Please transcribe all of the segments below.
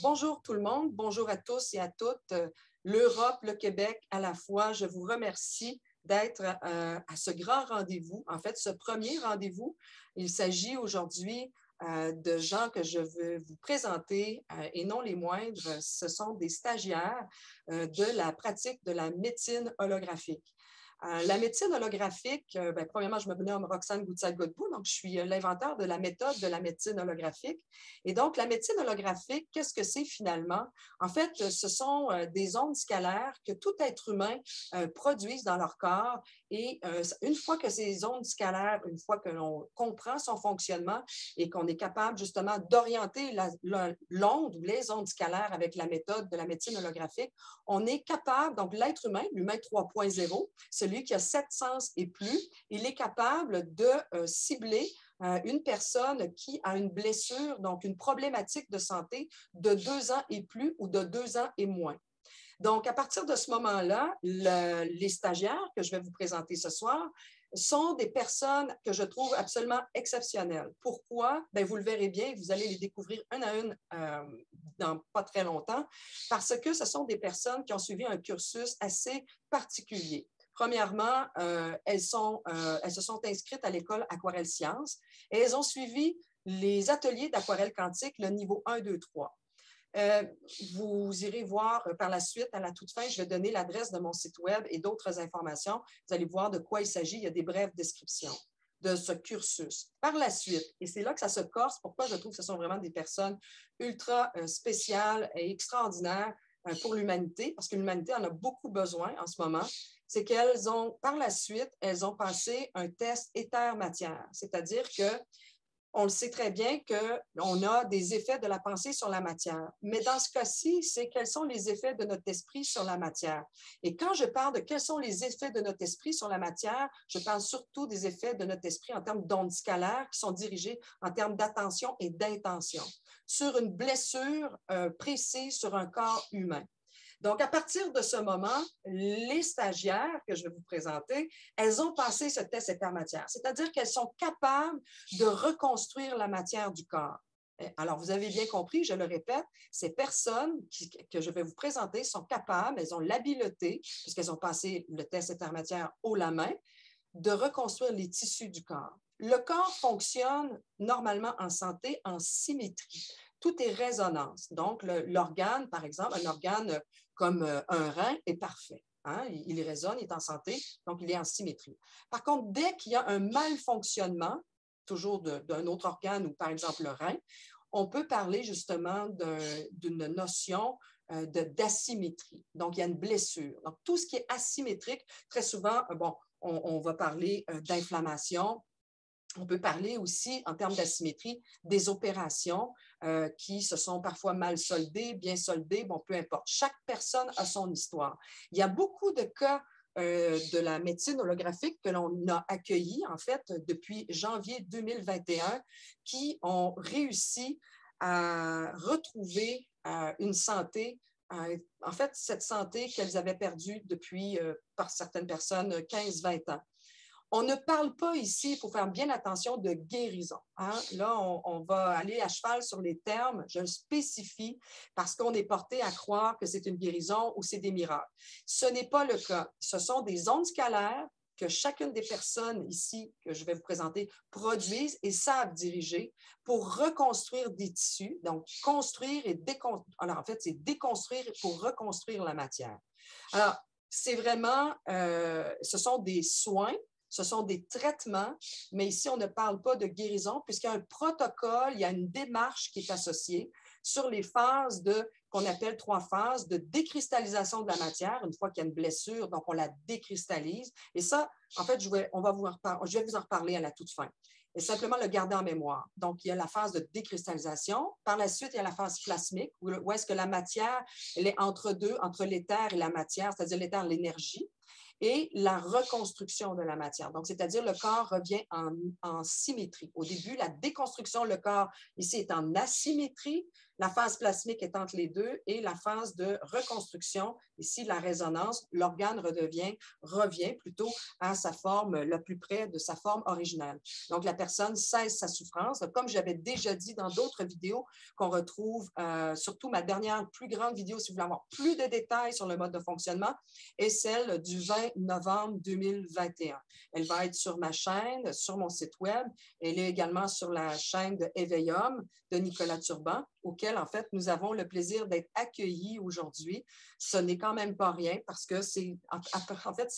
bonjour tout le monde, bonjour à tous et à toutes. L'Europe, le Québec à la fois, je vous remercie d'être à ce grand rendez-vous, en fait, ce premier rendez-vous. Il s'agit aujourd'hui de gens que je veux vous présenter et non les moindres. Ce sont des stagiaires de la pratique de la médecine holographique. La médecine holographique, premièrement, je me nomme Roxane Goutsal-Godbout, donc je suis l'inventeur de la méthode de la médecine holographique. Et donc, la médecine holographique, qu'est-ce que c'est finalement? En fait, ce sont des ondes scalaires que tout être humain produise dans leur corps. Et une fois que ces ondes scalaires, une fois que l'on comprend son fonctionnement et qu'on est capable justement d'orienter l'onde ou les ondes scalaires avec la méthode de la médecine holographique, on est capable, donc l'être humain, l'humain 3.0, celui qui a 7 sens et plus, il est capable de cibler une personne qui a une blessure, donc une problématique de santé de 2 ans et plus ou de 2 ans et moins. Donc, à partir de ce moment-là, les stagiaires que je vais vous présenter ce soir sont des personnes que je trouve absolument exceptionnelles. Pourquoi? Bien, vous le verrez bien, vous allez les découvrir une à une dans pas très longtemps, parce que ce sont des personnes qui ont suivi un cursus assez particulier. Premièrement, elles se sont inscrites à l'école Aquarelle Sciences et elles ont suivi les ateliers d'aquarelle quantique, le niveau 1, 2, 3. Vous irez voir par la suite, à la toute fin, je vais donner l'adresse de mon site web et d'autres informations. Vous allez voir de quoi il s'agit. Il y a des brèves descriptions de ce cursus. Par la suite, et c'est là que ça se corse, pourquoi je trouve que ce sont vraiment des personnes ultra spéciales et extraordinaires pour l'humanité, parce que l'humanité en a beaucoup besoin en ce moment, c'est qu'elles ont, par la suite, elles ont passé un test éther-matière, c'est-à-dire que on le sait très bien qu'on a des effets de la pensée sur la matière. Mais dans ce cas-ci, c'est quels sont les effets de notre esprit sur la matière. Et quand je parle de quels sont les effets de notre esprit sur la matière, je parle surtout des effets de notre esprit en termes d'ondes scalaires qui sont dirigées en termes d'attention et d'intention sur une blessure précise sur un corps humain. Donc, à partir de ce moment, les stagiaires que je vais vous présenter, elles ont passé ce test éther-matière, c'est-à-dire qu'elles sont capables de reconstruire la matière du corps. Alors, vous avez bien compris, je le répète, ces personnes que je vais vous présenter sont capables, elles ont l'habileté, puisqu'elles ont passé le test éther-matière haut la main, de reconstruire les tissus du corps. Le corps fonctionne normalement en santé en symétrie. Tout est résonance. Donc, l'organe, par exemple, un organe comme un rein est parfait. Hein? Il résonne, il est en santé, donc il est en symétrie. Par contre, dès qu'il y a un malfonctionnement, toujours d'un autre organe ou par exemple le rein, on peut parler justement d'une notion d'asymétrie. Donc, il y a une blessure. Donc, tout ce qui est asymétrique, très souvent, bon, on va parler d'inflammation. On peut parler aussi, en termes d'asymétrie, des opérations qui se sont parfois mal soldées, bien soldées, bon, peu importe. Chaque personne a son histoire. Il y a beaucoup de cas de la médecine holographique que l'on a accueillis, en fait, depuis janvier 2021, qui ont réussi à retrouver une santé, en fait, cette santé qu'elles avaient perdue depuis, par certaines personnes, 15-20 ans. On ne parle pas ici, il faut faire bien attention, de guérison. Hein? Là, on va aller à cheval sur les termes, je le spécifie, parce qu'on est porté à croire que c'est une guérison ou c'est des miracles. Ce n'est pas le cas. Ce sont des ondes scalaires que chacune des personnes ici que je vais vous présenter produisent et savent diriger pour reconstruire des tissus, donc construire et déconstruire. Alors, en fait, c'est déconstruire pour reconstruire la matière. Alors, c'est vraiment, ce sont des soins. Ce sont des traitements, mais ici, on ne parle pas de guérison puisqu'il y a un protocole, il y a une démarche qui est associée sur les phases qu'on appelle 3 phases de décristallisation de la matière. Une fois qu'il y a une blessure, donc on la décristallise. Et ça, en fait, je vais vous en reparler à la toute fin. Et simplement le garder en mémoire. Donc, il y a la phase de décristallisation. Par la suite, il y a la phase plasmique, où est-ce que la matière, elle est entre deux, entre l'éther et la matière, c'est-à-dire l'éther, l'énergie, et la reconstruction de la matière. Donc, c'est-à-dire le corps revient en symétrie. Au début, la déconstruction, le corps ici est en asymétrie. La phase plasmique est entre les deux et la phase de reconstruction, ici la résonance, l'organe revient plutôt à sa forme, le plus près de sa forme originale. Donc, la personne cesse sa souffrance. Comme j'avais déjà dit dans d'autres vidéos qu'on retrouve, surtout ma dernière plus grande vidéo, si vous voulez avoir plus de détails sur le mode de fonctionnement, est celle du 20 novembre 2021. Elle va être sur ma chaîne, sur mon site web. Elle est également sur la chaîne de Éveillum de Nicolas Turban, auquel, en fait, nous avons le plaisir d'être accueillis aujourd'hui. Ce n'est quand même pas rien parce que en fait,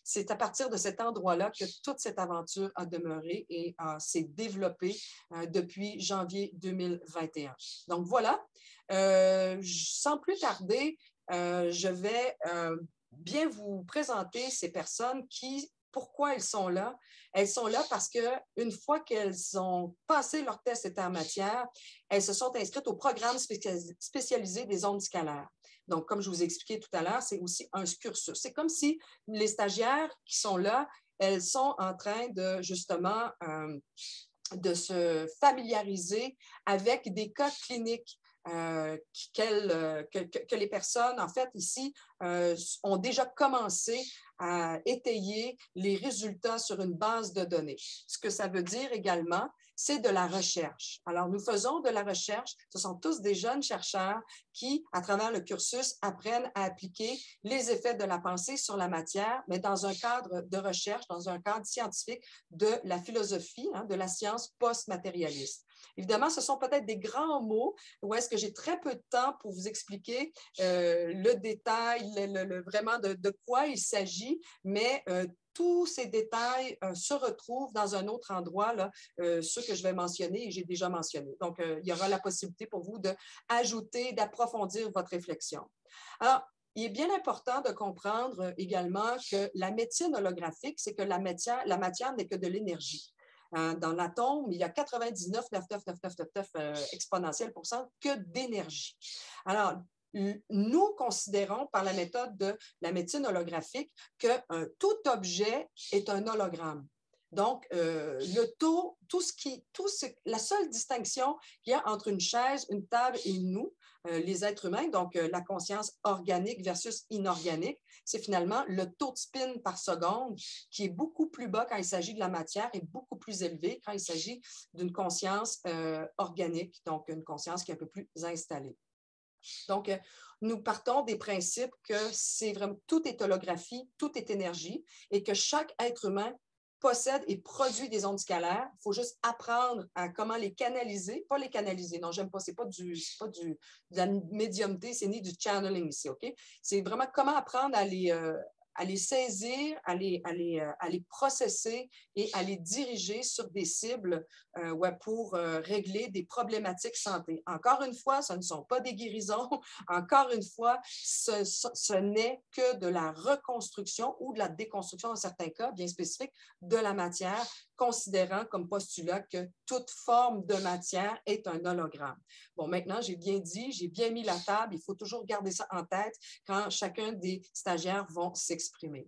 c'est à partir de cet endroit-là que toute cette aventure a demeuré et s'est développée depuis janvier 2021. Donc, voilà. Sans plus tarder, je vais bien vous présenter ces personnes pourquoi elles sont là? Elles sont là parce qu'une fois qu'elles ont passé leur test état matière, elles se sont inscrites au programme spécialisé des ondes scalaires. Donc, comme je vous ai expliqué tout à l'heure, c'est aussi un cursus. C'est comme si les stagiaires qui sont là, elles sont en train de justement de se familiariser avec des cas cliniques que les personnes, en fait, ici, ont déjà commencé à étayer les résultats sur une base de données. Ce que ça veut dire également, c'est de la recherche. Alors, nous faisons de la recherche. Ce sont tous des jeunes chercheurs qui, à travers le cursus, apprennent à appliquer les effets de la pensée sur la matière, mais dans un cadre de recherche, dans un cadre scientifique de la philosophie, de la science post-matérialiste. Évidemment, ce sont peut-être des grands mots où est-ce que j'ai très peu de temps pour vous expliquer le détail, vraiment de quoi il s'agit, mais tous ces détails se retrouvent dans un autre endroit, là, ceux que je vais mentionner et j'ai déjà mentionné. Donc, il y aura la possibilité pour vous d'ajouter, d'approfondir votre réflexion. Alors, il est bien important de comprendre également que la médecine holographique, c'est que la matière n'est que de l'énergie. Dans l'atome, il y a 99,99999 exponentielle % que d'énergie. Alors, nous considérons par la méthode de la médecine holographique que tout objet est un hologramme. Donc, la seule distinction qu'il y a entre une chaise, une table et nous, les êtres humains, donc la conscience organique versus inorganique, c'est finalement le taux de spin par seconde qui est beaucoup plus bas quand il s'agit de la matière et beaucoup plus élevé quand il s'agit d'une conscience organique, donc une conscience qui est un peu plus installée. Donc, nous partons des principes que c'est vraiment tout est holographie, tout est énergie et que chaque être humain possède et produit des ondes scalaires. Il faut juste apprendre à comment les canaliser, pas les canaliser, non, j'aime pas, c'est pas de la médiumnité, c'est ni du channeling ici, OK? C'est vraiment comment apprendre à les saisir, à les processer et à les diriger sur des cibles pour régler des problématiques santé. Encore une fois, ce ne sont pas des guérisons. Encore une fois, ce n'est que de la reconstruction ou de la déconstruction, dans certains cas bien spécifiques, de la matière, considérant comme postulat que toute forme de matière est un hologramme. Bon, maintenant, j'ai bien dit, j'ai bien mis la table. Il faut toujours garder ça en tête quand chacun des stagiaires vont s'exprimer.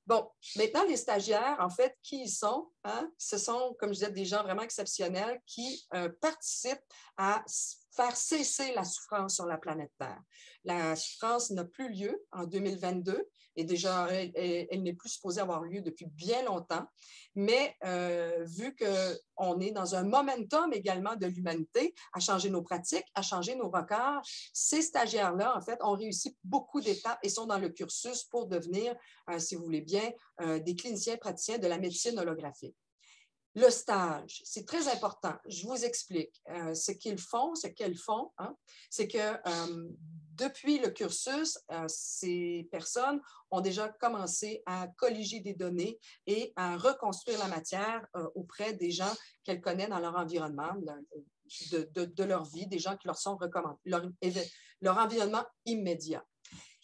Bon, maintenant, les stagiaires, en fait, qui ils sont? Ce sont, comme je disais, des gens vraiment exceptionnels qui participent à faire cesser la souffrance sur la planète Terre. La souffrance n'a plus lieu en 2022 et déjà, elle n'est plus supposée avoir lieu depuis bien longtemps. Mais vu qu'on est dans un momentum également de l'humanité à changer nos pratiques, à changer nos records, ces stagiaires-là, en fait, ont réussi beaucoup d'étapes et sont dans le cursus pour devenir, si vous voulez bien, des cliniciens praticiens de la médecine holographique. Le stage, c'est très important. Je vous explique. Ce qu'elles font, c'est que depuis le cursus, ces personnes ont déjà commencé à colliger des données et à reconstruire la matière auprès des gens qu'elles connaissent dans leur environnement, de leur vie, des gens qui leur sont recommandés, leur environnement immédiat.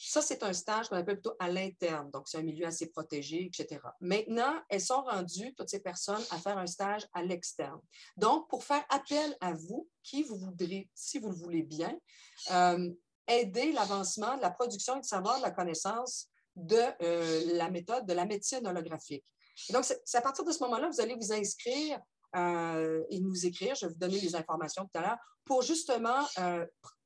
Ça, c'est un stage qu'on appelle plutôt à l'interne, donc c'est un milieu assez protégé, etc. Maintenant, elles sont rendues, toutes ces personnes, à faire un stage à l'externe. Donc, pour faire appel à vous, qui vous voudrez, si vous le voulez bien, aider l'avancement de la production et du savoir, de la connaissance de la méthode de la médecine holographique. Et donc, c'est à partir de ce moment-là, vous allez vous inscrire et nous écrire. Je vais vous donner les informations tout à l'heure pour justement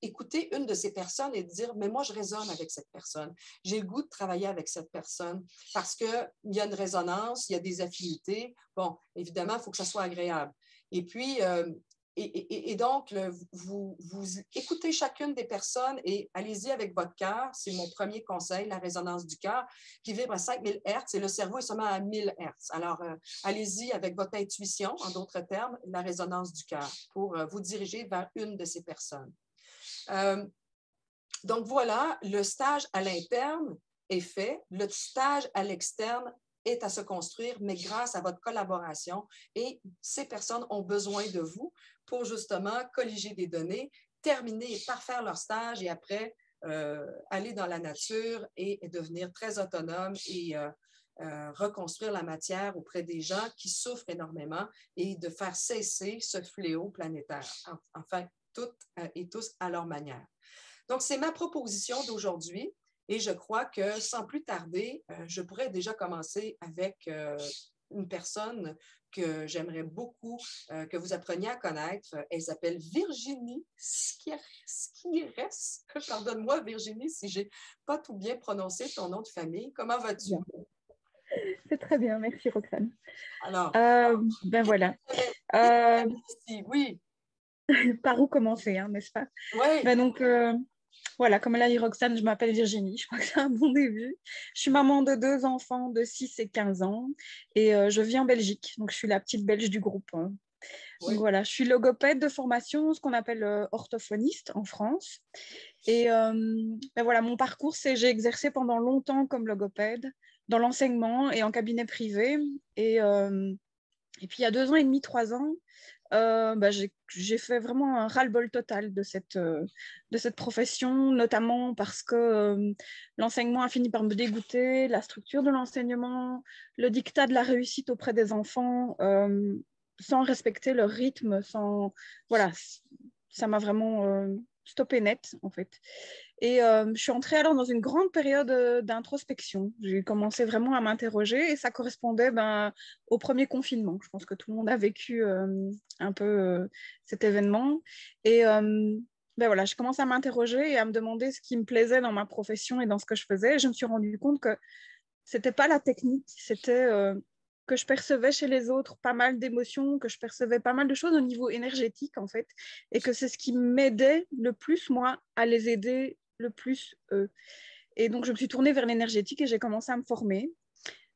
écouter une de ces personnes et dire, mais moi, je résonne avec cette personne. J'ai le goût de travailler avec cette personne parce qu'il y a une résonance, il y a des affinités. Bon, évidemment, il faut que ça soit agréable. Et puis, donc, vous écoutez chacune des personnes et allez-y avec votre cœur. C'est mon premier conseil, la résonance du cœur, qui vibre à 5000 Hertz et le cerveau est seulement à 1000 Hertz. Alors, allez-y avec votre intuition, en d'autres termes, la résonance du cœur, pour vous diriger vers une de ces personnes. Donc, voilà, le stage à l'interne est fait. Le stage à l'externe est à se construire, mais grâce à votre collaboration. Et ces personnes ont besoin de vous pour justement colliger des données, terminer et parfaire leur stage et après aller dans la nature et devenir très autonome et reconstruire la matière auprès des gens qui souffrent énormément et de faire cesser ce fléau planétaire. Enfin, toutes et tous à leur manière. Donc, c'est ma proposition d'aujourd'hui. Et je crois que sans plus tarder, je pourrais déjà commencer avec une personne que j'aimerais beaucoup que vous appreniez à connaître. Elle s'appelle Virginie Skieres. Pardonne-moi, Virginie, si je n'ai pas tout bien prononcé ton nom de famille. Comment vas-tu? C'est très bien, merci Roxane. Alors, ben voilà. Oui. Par où commencer, hein, n'est-ce pas? Oui. Ben donc, voilà, comme l'a dit Roxane, je m'appelle Virginie. Je crois que c'est un bon début. Je suis maman de 2 enfants de 6 et 15 ans et je vis en Belgique. Donc, je suis la petite Belge du groupe. Hein. Oui. Donc, voilà, je suis logopède de formation, ce qu'on appelle orthophoniste en France. Et ben voilà, mon parcours, c'est j'ai exercé pendant longtemps comme logopède dans l'enseignement et en cabinet privé. Et puis, il y a 2 ans et demi, 3 ans, j'ai fait vraiment un ras-le-bol total de cette profession, notamment parce que l'enseignement a fini par me dégoûter, la structure de l'enseignement, le diktat de la réussite auprès des enfants, sans respecter leur rythme, voilà, ça m'a vraiment stoppé net, en fait. Et je suis entrée alors dans une grande période d'introspection. J'ai commencé vraiment à m'interroger et ça correspondait au premier confinement. Je pense que tout le monde a vécu un peu cet événement. Et voilà, je commençais à m'interroger et à me demander ce qui me plaisait dans ma profession et dans ce que je faisais. Et je me suis rendu compte que c'était pas la technique, c'était que je percevais chez les autres pas mal d'émotions, que je percevais pas mal de choses au niveau énergétique, en fait, et que c'est ce qui m'aidait le plus, moi, à les aider le plus eux. Et donc, je me suis tournée vers l'énergétique et j'ai commencé à me former.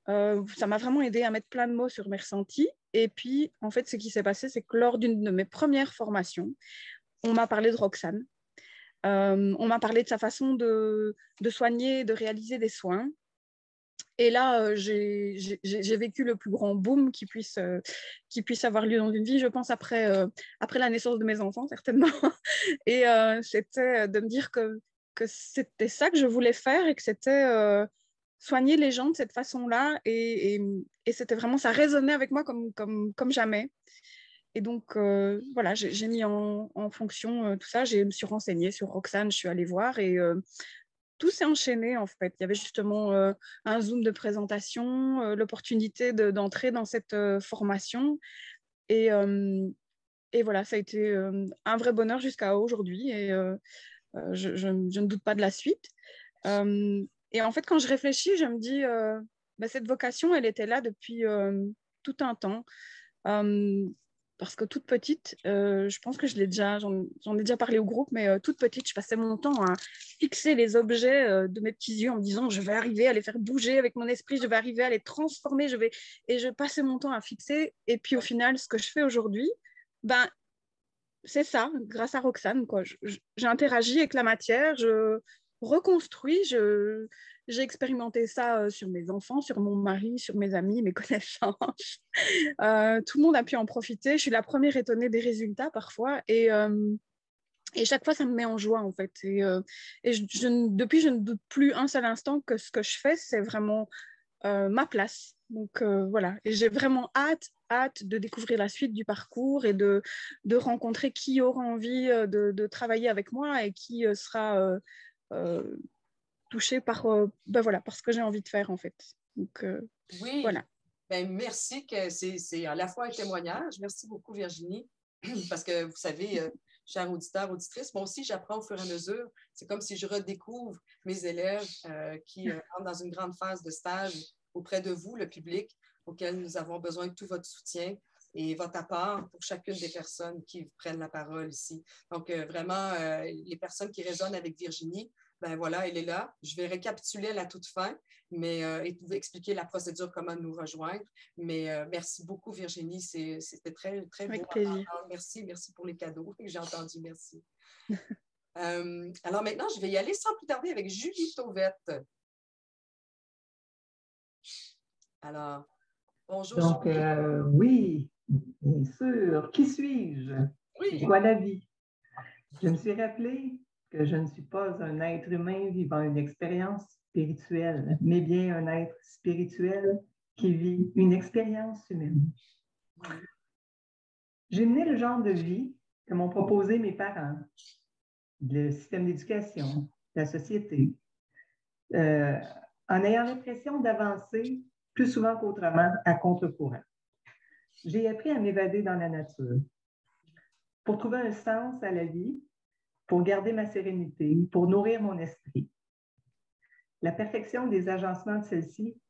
Ça m'a vraiment aidé à mettre plein de mots sur mes ressentis. Et puis, en fait, ce qui s'est passé, c'est que lors d'une de mes premières formations, on m'a parlé de Roxane. On m'a parlé de sa façon de soigner, de réaliser des soins. Et là, j'ai vécu le plus grand boom qui puisse avoir lieu dans une vie, je pense, après la naissance de mes enfants, certainement. Et c'était de me dire que c'était ça que je voulais faire et que c'était soigner les gens de cette façon-là. Et c'était vraiment, ça résonnait avec moi comme jamais. Et donc, voilà, j'ai mis en fonction tout ça. Je me suis renseignée sur Roxane, je suis allée voir et tout s'est enchaîné, en fait. Il y avait justement un Zoom de présentation, l'opportunité d'entrer dans cette formation. Et voilà, ça a été un vrai bonheur jusqu'à aujourd'hui. Et je ne doute pas de la suite. Et en fait, quand je réfléchis, je me dis, cette vocation, elle était là depuis tout un temps. Parce que toute petite, je pense que j'en ai déjà parlé au groupe, mais toute petite, je passais mon temps à fixer les objets de mes petits yeux en me disant je vais arriver à les faire bouger avec mon esprit, je vais arriver à les transformer, et je passais mon temps à fixer. Et puis au final, ce que je fais aujourd'hui, c'est ça, grâce à Roxane, quoi. J'ai interagi avec la matière, je reconstruis, j'ai expérimenté ça sur mes enfants, sur mon mari, sur mes amis, mes connaissances. Tout le monde a pu en profiter. Je suis la première étonnée des résultats parfois. Et chaque fois, ça me met en joie, en fait. Et depuis, je ne doute plus un seul instant que ce que je fais, c'est vraiment ma place. Donc voilà, et j'ai vraiment hâte de découvrir la suite du parcours et de rencontrer qui aura envie de travailler avec moi et qui sera touché par, voilà, par ce que j'ai envie de faire, en fait. Donc oui. voilà. Ben, merci, que c'est à la fois un témoignage. Merci beaucoup, Virginie, parce que vous savez, chers auditeurs, auditrices, moi aussi, j'apprends au fur et à mesure. C'est comme si je redécouvre mes élèves qui rentrent dans une grande phase de stage auprès de vous, le public, auquel nous avons besoin de tout votre soutien et votre apport pour chacune des personnes qui prennent la parole ici. Donc, vraiment, les personnes qui résonnent avec Virginie, ben voilà, elle est là. Je vais récapituler à la toute fin, mais et vous expliquer la procédure, comment nous rejoindre. Mais merci beaucoup, Virginie. C'était très, très beau. Avec plaisir. Merci, merci pour les cadeaux que j'ai entendus. Merci. Alors maintenant, je vais y aller sans plus tarder avec Julie Tauvette. Alors, bonjour. Donc, oui, bien sûr. Qui suis-je? Oui. C'est quoi la vie? Je me suis rappelé que je ne suis pas un être humain vivant une expérience spirituelle, mais bien un être spirituel qui vit une expérience humaine. J'ai mené le genre de vie que m'ont proposé mes parents, le système d'éducation, la société, en ayant l'impression d'avancer plus souvent qu'autrement à contre-courant. J'ai appris à m'évader dans la nature pour trouver un sens à la vie, pour garder ma sérénité, pour nourrir mon esprit. La perfection des agencements de celle-ci,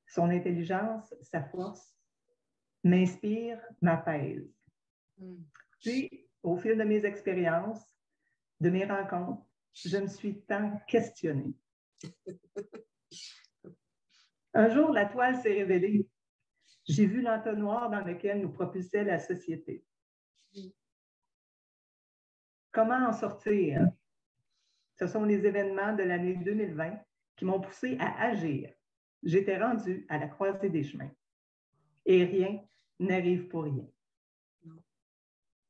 son intelligence, sa force, m'inspire, m'apaise. Puis, au fil de mes expériences, de mes rencontres, je me suis tant questionnée. Un jour, la toile s'est révélée. J'ai vu l'entonnoir dans lequel nous propulsait la société. Comment en sortir? Ce sont les événements de l'année 2020 qui m'ont poussé à agir. J'étais rendue à la croisée des chemins. Et rien n'arrive pour rien.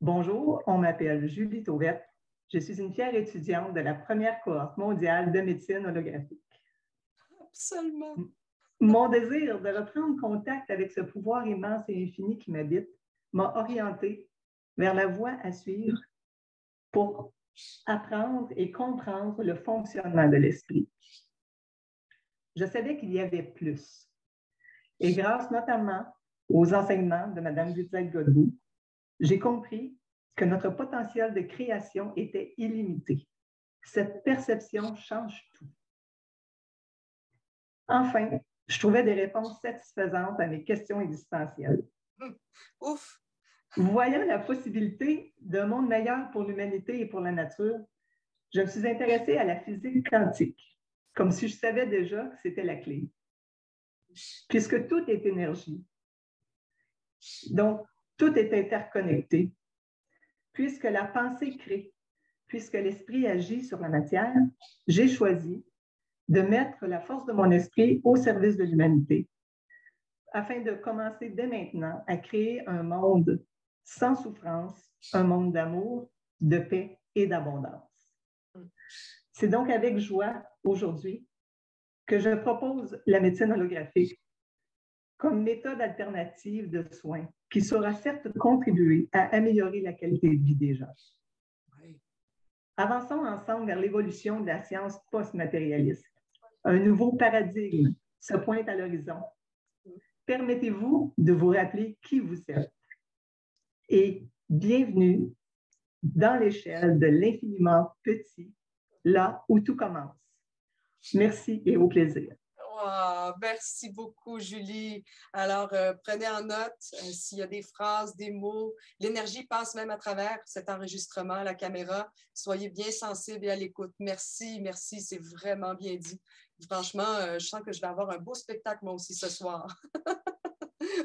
Bonjour, on m'appelle Julie Tauvette. Je suis une fière étudiante de la première cohorte mondiale de médecine holographique. Absolument. Mon désir de reprendre contact avec ce pouvoir immense et infini qui m'habite m'a orientée vers la voie à suivre pour apprendre et comprendre le fonctionnement de l'esprit. Je savais qu'il y avait plus. Et grâce notamment aux enseignements de Mme Guzette-Godbout, j'ai compris que notre potentiel de création était illimité. Cette perception change tout. Enfin, je trouvais des réponses satisfaisantes à mes questions existentielles. Ouf! Voyant la possibilité d'un monde meilleur pour l'humanité et pour la nature, je me suis intéressée à la physique quantique, comme si je savais déjà que c'était la clé. Puisque tout est énergie. Donc, tout est interconnecté. Puisque la pensée crée, puisque l'esprit agit sur la matière, j'ai choisi de mettre la force de mon esprit au service de l'humanité, afin de commencer dès maintenant à créer un monde sans souffrance, un monde d'amour, de paix et d'abondance. C'est donc avec joie aujourd'hui que je propose la médecine holographique comme méthode alternative de soins qui saura certes contribuer à améliorer la qualité de vie des gens. Avançons ensemble vers l'évolution de la science post-matérialiste. Un nouveau paradigme se pointe à l'horizon. Permettez-vous de vous rappeler qui vous êtes. Et bienvenue dans l'échelle de l'infiniment petit, là où tout commence. Merci et au plaisir. Wow, merci beaucoup, Julie. Alors, prenez en note s'il y a des phrases, des mots. L'énergie passe même à travers cet enregistrement, la caméra. Soyez bien sensibles et à l'écoute. Merci, merci, c'est vraiment bien dit. Franchement, je sens que je vais avoir un beau spectacle, moi aussi, ce soir.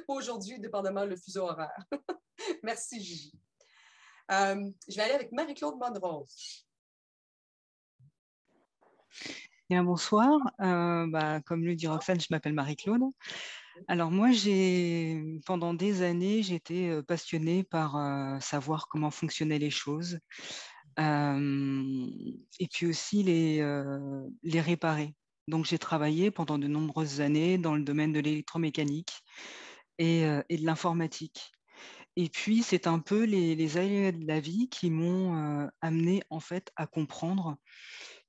Aujourd'hui, dépendamment le fuseau horaire. Merci, Julie. Je vais aller avec Marie-Claude Monrose. Bien, bonsoir. Comme le dit Roxane, je m'appelle Marie-Claude. Alors moi, pendant des années, j'étais passionnée par savoir comment fonctionnaient les choses et puis aussi les réparer. Donc j'ai travaillé pendant de nombreuses années dans le domaine de l'électromécanique et de l'informatique. Et puis c'est un peu les aléas de la vie qui m'ont amenée en fait à comprendre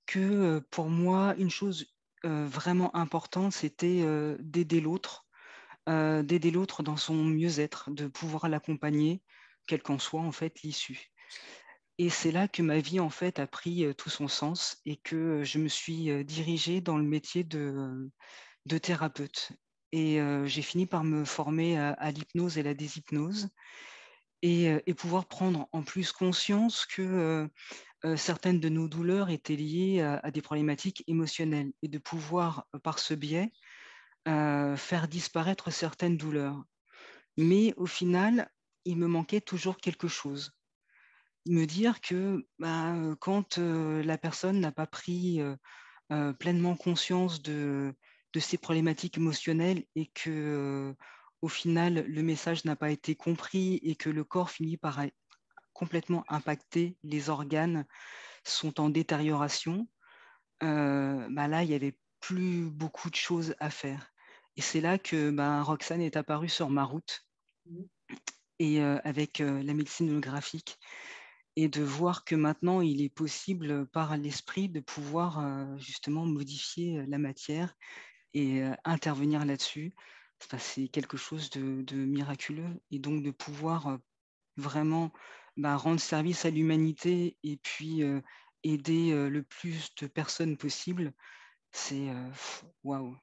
que pour moi, une chose vraiment importante, c'était d'aider l'autre d'aider l'autre dans son mieux-être, de pouvoir l'accompagner, quelle qu'en soit en fait l'issue. Et c'est là que ma vie en fait a pris tout son sens et que je me suis dirigée dans le métier de thérapeute. Et j'ai fini par me former à l'hypnose et la déshypnose et pouvoir prendre en plus conscience que certaines de nos douleurs étaient liées à des problématiques émotionnelles et de pouvoir, par ce biais, faire disparaître certaines douleurs. Mais au final, il me manquait toujours quelque chose. Me dire que quand la personne n'a pas pris pleinement conscience de ces problématiques émotionnelles et que au final, le message n'a pas été compris et que le corps finit par être complètement impacté, les organes sont en détérioration, là, il n'y avait plus beaucoup de choses à faire. Et c'est là que Roxane est apparue sur ma route et avec la médecine holographique et de voir que maintenant, il est possible par l'esprit de pouvoir justement modifier la matière et intervenir là-dessus. Enfin, c'est quelque chose de miraculeux et donc de pouvoir vraiment rendre service à l'humanité et puis aider le plus de personnes possible, c'est waouh.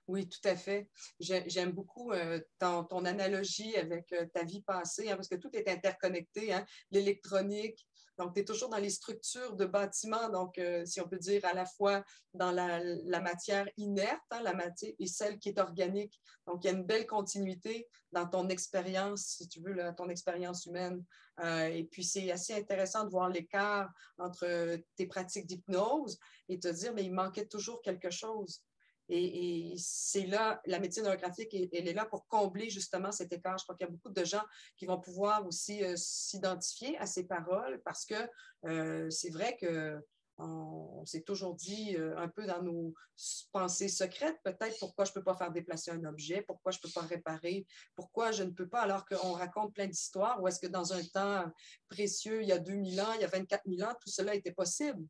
Oui, tout à fait. J'aime beaucoup ton analogie avec ta vie passée, hein, parce que tout est interconnecté, hein, l'électronique. Donc, tu es toujours dans les structures de bâtiments, donc, si on peut dire, à la fois dans la matière inerte, hein, la matière, et celle qui est organique. Donc, il y a une belle continuité dans ton expérience, si tu veux, là, ton expérience humaine. Et puis, c'est assez intéressant de voir l'écart entre tes pratiques d'hypnose et te dire, mais il manquait toujours quelque chose. Et c'est là, la médecine holographique, elle est là pour combler justement cet écart. Je crois qu'il y a beaucoup de gens qui vont pouvoir aussi s'identifier à ces paroles parce que c'est vrai qu'on s'est toujours dit un peu dans nos pensées secrètes, peut-être pourquoi je ne peux pas faire déplacer un objet, pourquoi je ne peux pas réparer, pourquoi je ne peux pas, alors qu'on raconte plein d'histoires, ou est-ce que dans un temps précieux, il y a 2000 ans, il y a 24 000 ans, tout cela était possible.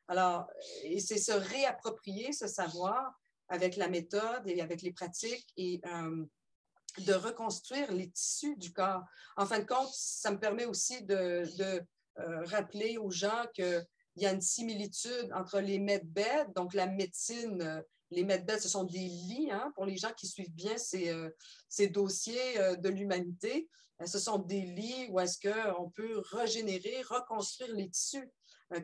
Alors, et c'est se réapproprier ce savoir avec la méthode et avec les pratiques et de reconstruire les tissus du corps. En fin de compte, ça me permet aussi de rappeler aux gens qu'il y a une similitude entre les medbeds, donc la médecine. Les medbeds, ce sont des lits, hein, pour les gens qui suivent bien ces dossiers de l'humanité. Ce sont des lits où est-ce qu'on peut régénérer, reconstruire les tissus.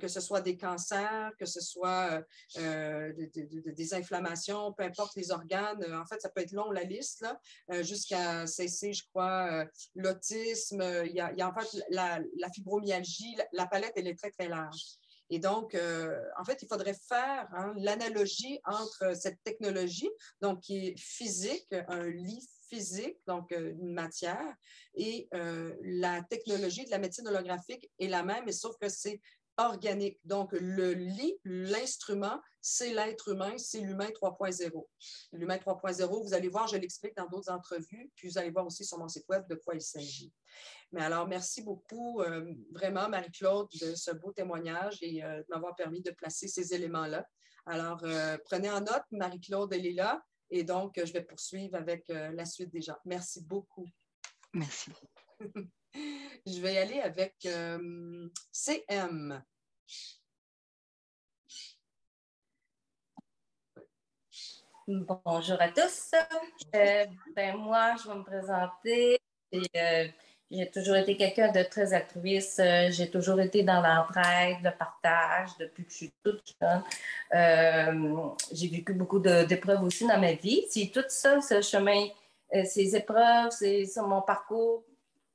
Que ce soit des cancers, que ce soit des inflammations, peu importe les organes. En fait, ça peut être long, la liste, là, jusqu'à cesser, je crois, l'autisme. Il y a en fait la fibromyalgie. La palette, elle est très, très large. Et donc, en fait, il faudrait faire l'analogie entre cette technologie, donc qui est physique, un lit physique, donc une matière, et la technologie de la médecine holographique est la même, mais sauf que c'est organique. Donc, le lit, l'instrument, c'est l'être humain, c'est l'humain 3.0. L'humain 3.0, vous allez voir, je l'explique dans d'autres entrevues, puis vous allez voir aussi sur mon site web de quoi il s'agit. Mais alors, merci beaucoup, vraiment, Marie-Claude, de ce beau témoignage et de m'avoir permis de placer ces éléments-là. Alors, prenez en note, Marie-Claude, elle est là, et donc, je vais poursuivre avec la suite des gens. Merci beaucoup. Merci. Je vais y aller avec CM. Bonjour à tous. Moi, je vais me présenter. J'ai toujours été quelqu'un de très altruiste. J'ai toujours été dans l'entraide, le partage depuis que je suis toute jeune. J'ai vécu beaucoup d'épreuves aussi dans ma vie. C'est tout ça, ce chemin, ces épreuves, c'est mon parcours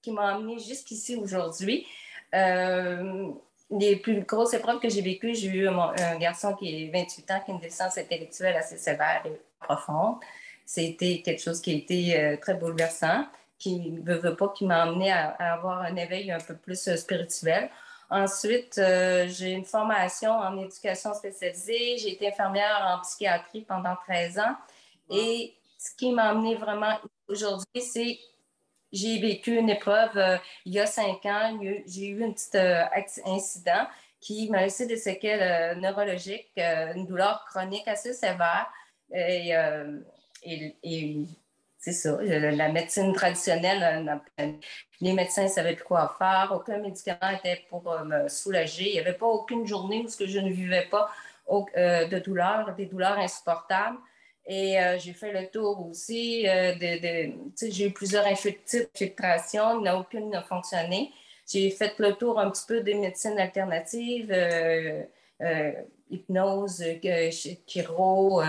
qui m'a amené jusqu'ici aujourd'hui. Les plus grosses épreuves que j'ai vécues, j'ai eu un garçon qui est 28 ans, qui a une déficience intellectuelle assez sévère et profonde. C'était quelque chose qui a été très bouleversant, qui ne veut pas, qui m'a amené à avoir un éveil un peu plus spirituel. Ensuite, j'ai une formation en éducation spécialisée. J'ai été infirmière en psychiatrie pendant 13 ans. Et ce qui m'a amené vraiment aujourd'hui, c'est j'ai vécu une épreuve il y a 5 ans. J'ai eu un petit incident qui m'a laissé des séquelles neurologiques, une douleur chronique assez sévère. Et et c'est ça, la médecine traditionnelle, les médecins ne savaient plus quoi faire, aucun médicament était pour me soulager. Il n'y avait pas aucune journée où je ne vivais pas de douleurs, des douleurs insupportables. Et j'ai fait le tour aussi, j'ai eu plusieurs infiltrations, il n'y en a aucune qui n'a fonctionné. J'ai fait le tour un petit peu des médecines alternatives, hypnose, chiro,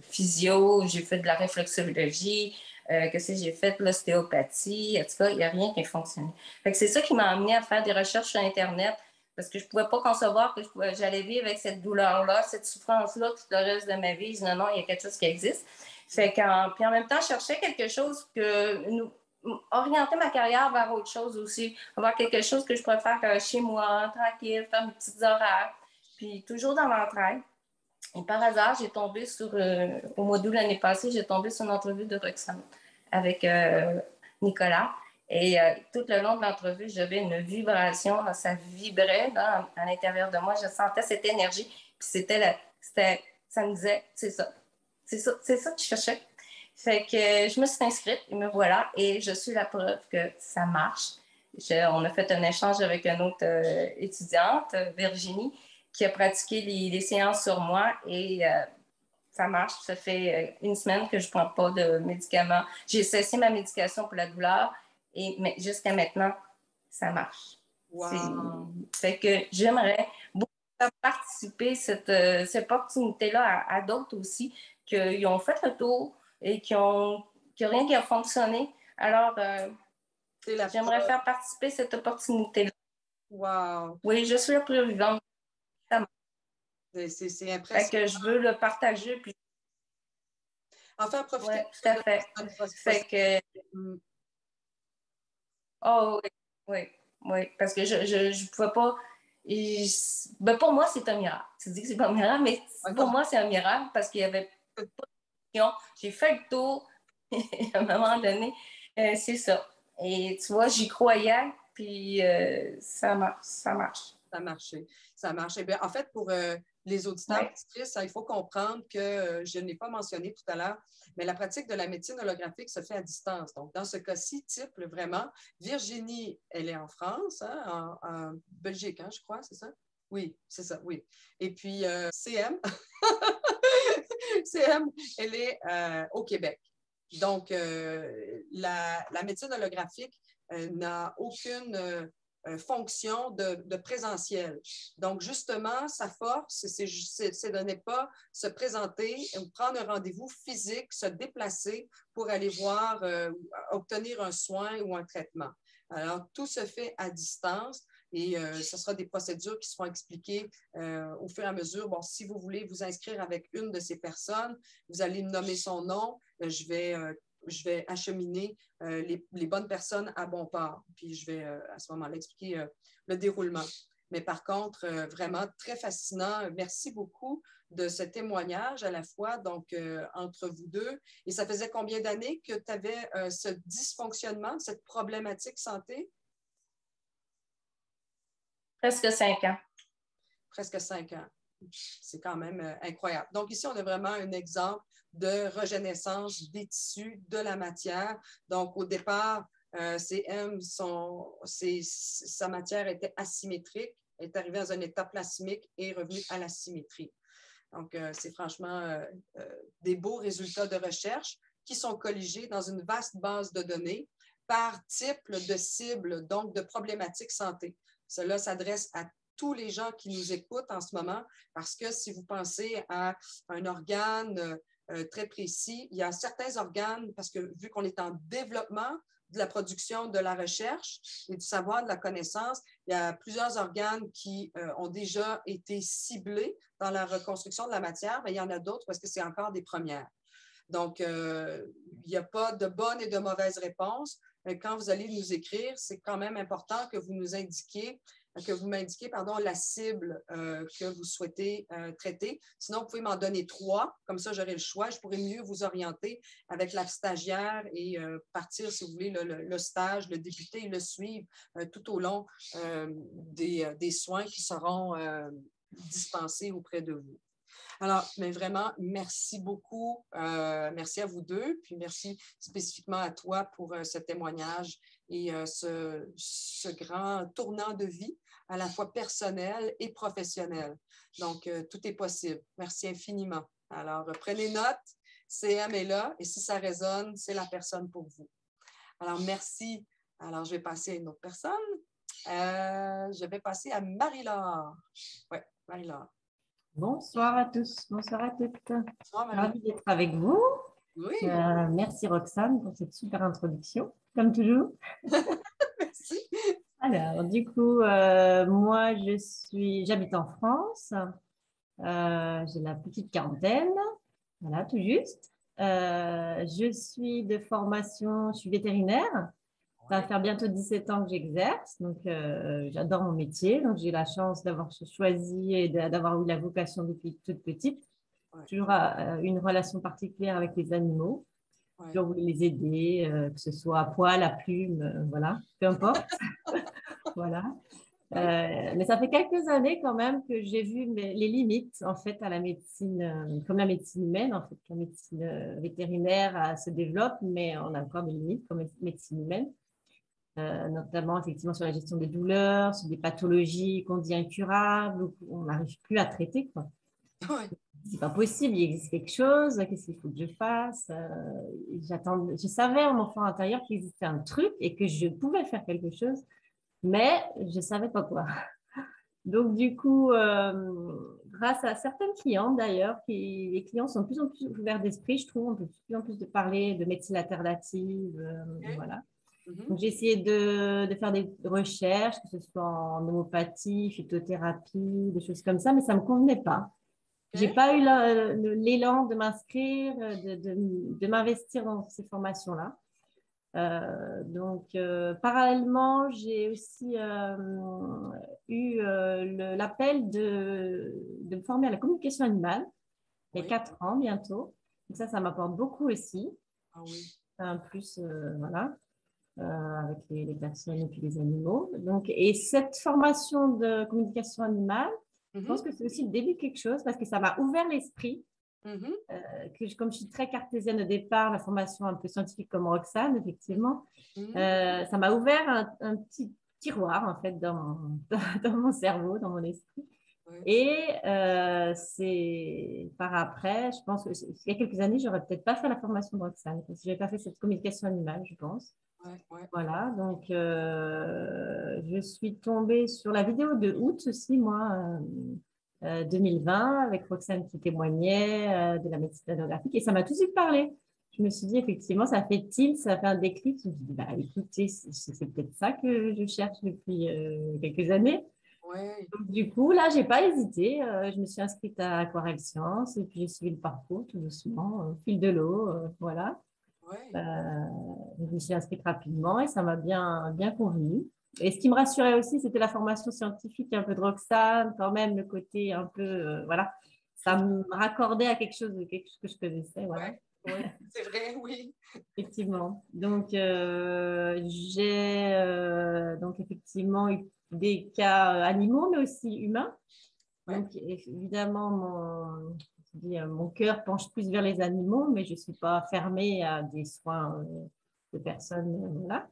physio, j'ai fait de la réflexologie, qu'est-ce que j'ai fait, l'ostéopathie, en tout cas, il n'y a rien qui a fonctionné. Fait que c'est ça qui m'a amené à faire des recherches sur Internet parce que je ne pouvais pas concevoir que j'allais vivre avec cette douleur-là, cette souffrance-là tout le reste de ma vie. Je dis non, il y a quelque chose qui existe. Fait puis en même temps, je cherchais quelque chose orienter ma carrière vers autre chose aussi, avoir quelque chose que je pourrais faire chez moi, tranquille, faire mes petites horaires, puis toujours dans l'entraide. Et par hasard, j'ai tombé au mois d'août l'année passée, j'ai tombé sur une entrevue de Roxane avec Nicolas. Et tout le long de l'entrevue, j'avais une vibration, là, ça vibrait là, à l'intérieur de moi. Je sentais cette énergie. Puis ça me disait, c'est ça que je cherchais. Fait que je me suis inscrite et me voilà. Et je suis la preuve que ça marche. On a fait un échange avec une autre étudiante, Virginie, qui a pratiqué les séances sur moi et ça marche. Ça fait une semaine que je ne prends pas de médicaments. J'ai cessé ma médication pour la douleur mais jusqu'à maintenant, ça marche. Wow. Fait que j'aimerais beaucoup faire participer cette opportunité-là à d'autres aussi qui ont fait le tour et qui n'a rien qui a fonctionné. Alors, j'aimerais faire participer cette opportunité-là. Wow. Oui, je suis la plus vivante. C'est impressionnant. Fait que je veux le partager. Puis... En faire profiter. Oui, tout à fait. Fait que... Oh, oui, parce que je ne pouvais pas... Ben pour moi, c'est un miracle. Tu dis que c'est pas un miracle, mais pour moi, c'est un miracle parce qu'il n'y avait pas de question. J'ai fait le tour à un moment donné. C'est ça. Et tu vois, j'y croyais, puis ça marche. Ça a marché. Ça a marché. Bien, en fait, pour les auditeurs, il faut comprendre que je n'ai pas mentionné tout à l'heure, mais la pratique de la médecine holographique se fait à distance. Donc, dans ce cas-ci, type, vraiment, Virginie, elle est en France, hein, en Belgique, hein, je crois, c'est ça? Oui, c'est ça, oui. Et puis, CM, CM, elle est au Québec. Donc, la médecine holographique n'a aucune fonction de présentiel. Donc, justement, sa force, c'est de ne pas se présenter, prendre un rendez-vous physique, se déplacer pour aller voir, obtenir un soin ou un traitement. Alors, tout se fait à distance. Et ce sera des procédures qui seront expliquées au fur et à mesure. Bon, si vous voulez vous inscrire avec une de ces personnes, vous allez me nommer son nom. Je vais acheminer les bonnes personnes à bon port. Puis je vais à ce moment-là expliquer le déroulement. Mais par contre, vraiment très fascinant. Merci beaucoup de ce témoignage à la fois donc entre vous deux. Et ça faisait combien d'années que tu avais ce dysfonctionnement, cette problématique santé? Presque 5 ans. Presque 5 ans. C'est quand même incroyable. Donc ici, on a vraiment un exemple de régénérescence des tissus, de la matière. Donc au départ, sa matière était asymétrique, elle est arrivée dans un état plasmique et est revenue à la symétrie. Donc c'est franchement des beaux résultats de recherche qui sont colligés dans une vaste base de données par type de cible, donc de problématiques santé. Cela s'adresse à tous les gens qui nous écoutent en ce moment, parce que si vous pensez à un organe très précis, il y a certains organes, parce que vu qu'on est en développement de la production, de la recherche et du savoir, de la connaissance, il y a plusieurs organes qui ont déjà été ciblés dans la reconstruction de la matière, mais il y en a d'autres parce que c'est encore des premières. Donc, il n'y a pas de bonne et de mauvaise réponse. Quand vous allez nous écrire, c'est quand même important que vous nous indiquiez la cible que vous souhaitez traiter. Sinon, vous pouvez m'en donner 3. Comme ça, j'aurai le choix. Je pourrai mieux vous orienter avec la stagiaire et partir, si vous voulez, le stage, le débuter et le suivre tout au long des soins qui seront dispensés auprès de vous. Alors, mais vraiment, merci beaucoup. Merci à vous deux, puis merci spécifiquement à toi pour ce témoignage et ce grand tournant de vie, à la fois personnel et professionnel. Donc, tout est possible. Merci infiniment. Alors, prenez note, CM est là et si ça résonne, c'est la personne pour vous. Alors, merci. Alors, je vais passer à une autre personne. Je vais passer à Marie-Laure. Oui, Marie-Laure. Bonsoir à tous, bonsoir à toutes. Bonsoir, Ravie d'être avec vous. Oui. Merci Roxane pour cette super introduction, comme toujours. Merci. Alors, du coup, moi, j'habite en France. J'ai la petite quarantaine, voilà, tout juste. Je suis de formation, je suis vétérinaire. Ça va faire bientôt 17 ans que j'exerce, donc j'adore mon métier. Donc j'ai la chance d'avoir choisi et d'avoir eu la vocation depuis toute petite. Toujours une relation particulière avec les animaux. Toujours voulu les aider, que ce soit à poil, à plume, voilà, peu importe. Voilà. Mais ça fait quelques années quand même que j'ai vu les limites en fait à la médecine, comme la médecine humaine, en fait, la médecine vétérinaire se développe, mais on a encore des limites comme médecine humaine. Notamment effectivement sur la gestion des douleurs, sur des pathologies qu'on dit incurables, on n'arrive plus à traiter, quoi. Ouais. C'est pas possible, il existe quelque chose, qu'est-ce qu'il faut que je fasse? Je savais en mon fort intérieur qu'il existait un truc et que je pouvais faire quelque chose, mais je savais pas quoi. Donc du coup, grâce à certaines clientes d'ailleurs, les clients sont de plus en plus ouverts d'esprit, je trouve, on peut de plus en plus de parler de médecine alternative, voilà. Donc, j'ai essayé de faire des recherches, que ce soit en homéopathie, phytothérapie, des choses comme ça, mais ça ne me convenait pas. Je n'ai pas eu l'élan de m'inscrire, de m'investir dans ces formations-là. Parallèlement, j'ai aussi eu l'appel de me former à la communication animale, il y a 4 ans bientôt. Donc ça m'apporte beaucoup aussi. Ah oui. En plus, voilà. Avec les personnes et puis les animaux. Donc, et cette formation de communication animale, je pense que c'est aussi le début de quelque chose parce que ça m'a ouvert l'esprit. Comme je suis très cartésienne au départ, la formation un peu scientifique comme Roxane, effectivement, ça m'a ouvert un petit tiroir en fait dans mon cerveau, dans mon esprit. Et c'est par après, je pense qu'il y a quelques années, j'aurais peut-être pas fait la formation de Roxane parce que je n'avais pas fait cette communication animale, je pense. Voilà, donc je suis tombée sur la vidéo de août aussi, moi, 2020, avec Roxane qui témoignait de la médecine anographique et ça m'a tout de suite parlé. Je me suis dit, effectivement, ça fait tilt, ça fait un déclic. Je me suis dit, bah, écoutez, c'est peut-être ça que je cherche depuis quelques années. Donc, du coup, là, je n'ai pas hésité. Je me suis inscrite à Aquarelle Science et puis j'ai suivi le parcours tout doucement, au fil de l'eau, voilà. Je me suis inscrite rapidement et ça m'a bien convenu. Et ce qui me rassurait aussi, c'était la formation scientifique, un peu de Roxane, quand même, le côté un peu, voilà, ça me raccordait à quelque chose que je connaissais, voilà. C'est vrai, oui. Effectivement. Donc, j'ai donc effectivement eu des cas animaux, mais aussi humains. Donc, évidemment, mon cœur penche plus vers les animaux, mais je ne suis pas fermée à des soins de personnes. Voilà.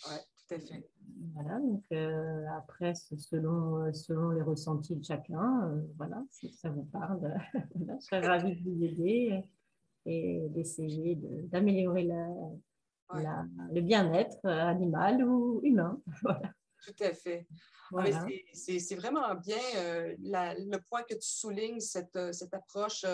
Oui, tout à fait. Voilà, donc après, c'est selon les ressentis de chacun. Voilà, si ça vous parle, je serais ravie de vous aider et d'essayer d'améliorer le bien-être animal ou humain. Voilà. Tout à fait. Voilà. C'est vraiment bien le point que tu soulignes, cette approche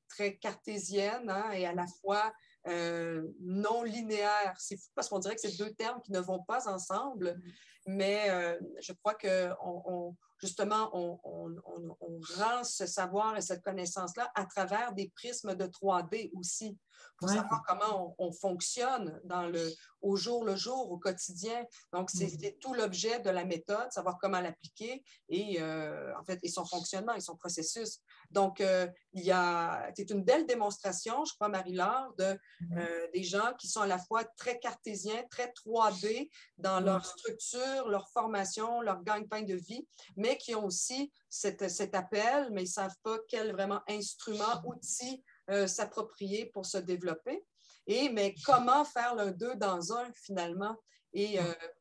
très cartésienne et à la fois non linéaire. C'est fou parce qu'on dirait que c'est deux termes qui ne vont pas ensemble, mais je crois que justement, on rend ce savoir et cette connaissance-là à travers des prismes de 3D aussi, pour savoir comment on fonctionne au jour le jour, au quotidien. Donc, c'est tout l'objet de la méthode, savoir comment l'appliquer et en fait, et son fonctionnement et son processus. Donc, c'est une belle démonstration, je crois, Marie-Laure, des gens qui sont à la fois très cartésiens, très 3D dans leur structure structure leur formation, leur gagne-pain de vie, mais qui ont aussi cet appel, mais ils ne savent pas quel vraiment instrument, outil s'approprier pour se développer. Mais comment faire l'un d'eux dans un, finalement, et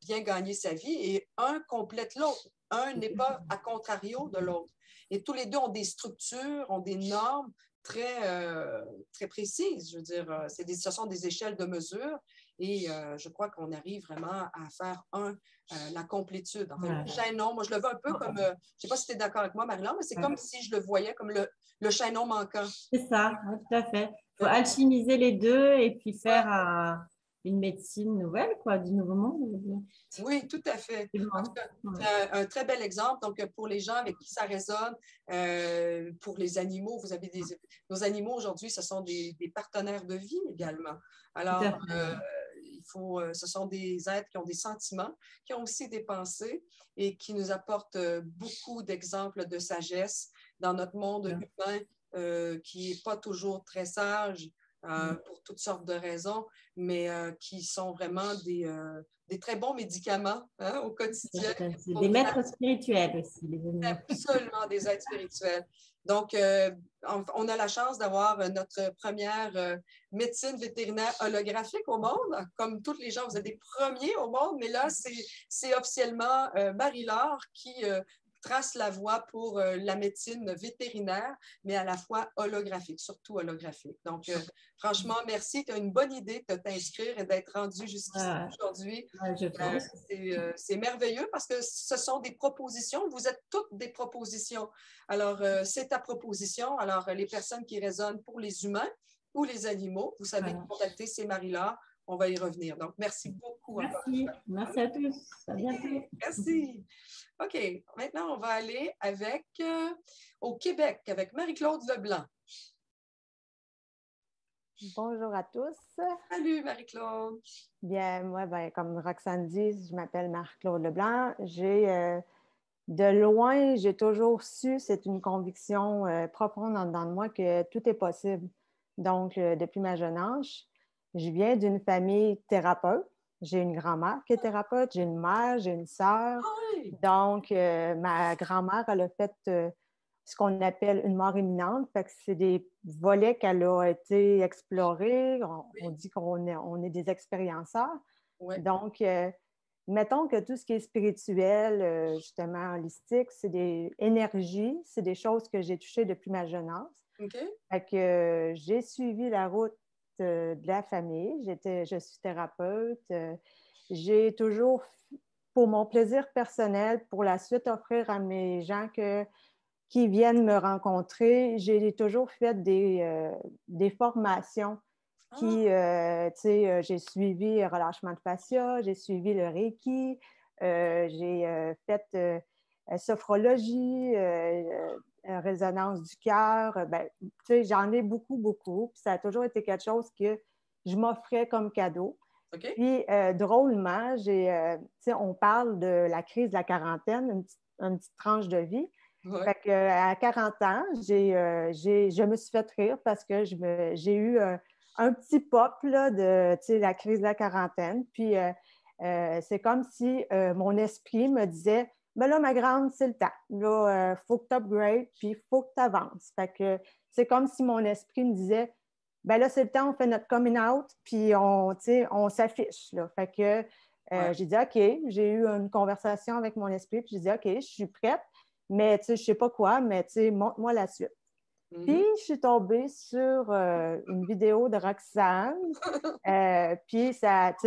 bien gagner sa vie. Et un complète l'autre. Un n'est pas à contrario de l'autre. Et tous les deux ont des structures, ont des normes très précises. Je veux dire, ce sont des échelles de mesure. Et je crois qu'on arrive vraiment à faire la complétude. Enfin, le chaînon, moi, je le vois un peu comme, je ne sais pas si tu es d'accord avec moi, Marie-Laure, mais c'est comme si je le voyais comme le chaînon manquant. C'est ça, tout à fait. Il faut alchimiser les deux et puis faire une médecine nouvelle, quoi, du nouveau monde. Oui, tout à fait. En tout cas, un très bel exemple. Donc, pour les gens avec qui ça résonne, pour les animaux, vous avez nos animaux aujourd'hui, ce sont des partenaires de vie également. Alors, ce sont des êtres qui ont des sentiments, qui ont aussi des pensées et qui nous apportent beaucoup d'exemples de sagesse dans notre monde humain qui n'est pas toujours très sage pour toutes sortes de raisons, mais qui sont vraiment des très bons médicaments au quotidien. C'est des maîtres spirituels aussi, les animaux. Absolument, des êtres spirituels. Donc, on a la chance d'avoir notre première médecine vétérinaire holographique au monde. Comme tous les gens, vous êtes des premiers au monde, mais là, c'est officiellement Marie-Laure qui trace la voie pour la médecine vétérinaire, mais à la fois holographique, surtout holographique. Donc, franchement, merci. Tu as une bonne idée de t'inscrire et d'être rendu jusqu'ici aujourd'hui. C'est merveilleux parce que ce sont des propositions. Vous êtes toutes des propositions. Alors, c'est ta proposition. Alors, les personnes qui résonnent pour les humains ou les animaux, vous savez contacter, c'est Marie-Laure. On va y revenir. Donc, merci beaucoup. Merci. Merci à tous. À bientôt. Merci. OK. Maintenant, on va aller au Québec avec Marie-Claude Leblanc. Bonjour à tous. Salut, Marie-Claude. Bien, moi, comme Roxane dit, je m'appelle Marie-Claude Leblanc. De loin, j'ai toujours su, c'est une conviction profonde en dedans de moi, que tout est possible. Donc, depuis ma jeune âge, je viens d'une famille thérapeute. J'ai une grand-mère qui est thérapeute, j'ai une mère, j'ai une sœur. Donc, ma grand-mère, elle a fait ce qu'on appelle une mort imminente. Fait que c'est des volets qu'elle a été explorés. On dit qu'on est des expérienceurs. Oui. Donc, mettons que tout ce qui est spirituel, justement, holistique, c'est des énergies, c'est des choses que j'ai touchées depuis ma jeune âge. Fait que j'ai suivi la route de la famille. Je suis thérapeute. J'ai toujours, pour mon plaisir personnel, pour la suite offrir à mes gens qui viennent me rencontrer, j'ai toujours fait des formations j'ai suivi relâchement de fascia, j'ai suivi le Reiki, j'ai fait sophrologie, résonance du cœur. J'en ai beaucoup, beaucoup. Puis ça a toujours été quelque chose que je m'offrais comme cadeau. Puis, drôlement, on parle de la crise de la quarantaine, une petite tranche de vie. Fait que, à 40 ans, je me suis fait rire parce que j'ai eu un petit pop là, de la crise de la quarantaine. Puis, c'est comme si mon esprit me disait ben là, ma grande, c'est le temps. Là, faut que tu upgrades, puis il faut que tu avances. Fait que c'est comme si mon esprit me disait ben là, c'est le temps, on fait notre coming out, puis on s'affiche. Là. Fait que j'ai dit OK, j'ai eu une conversation avec mon esprit, puis j'ai dit OK, je suis prête, mais je ne sais pas quoi, mais montre-moi la suite. Puis, je suis tombée sur une vidéo de Roxane. Puis,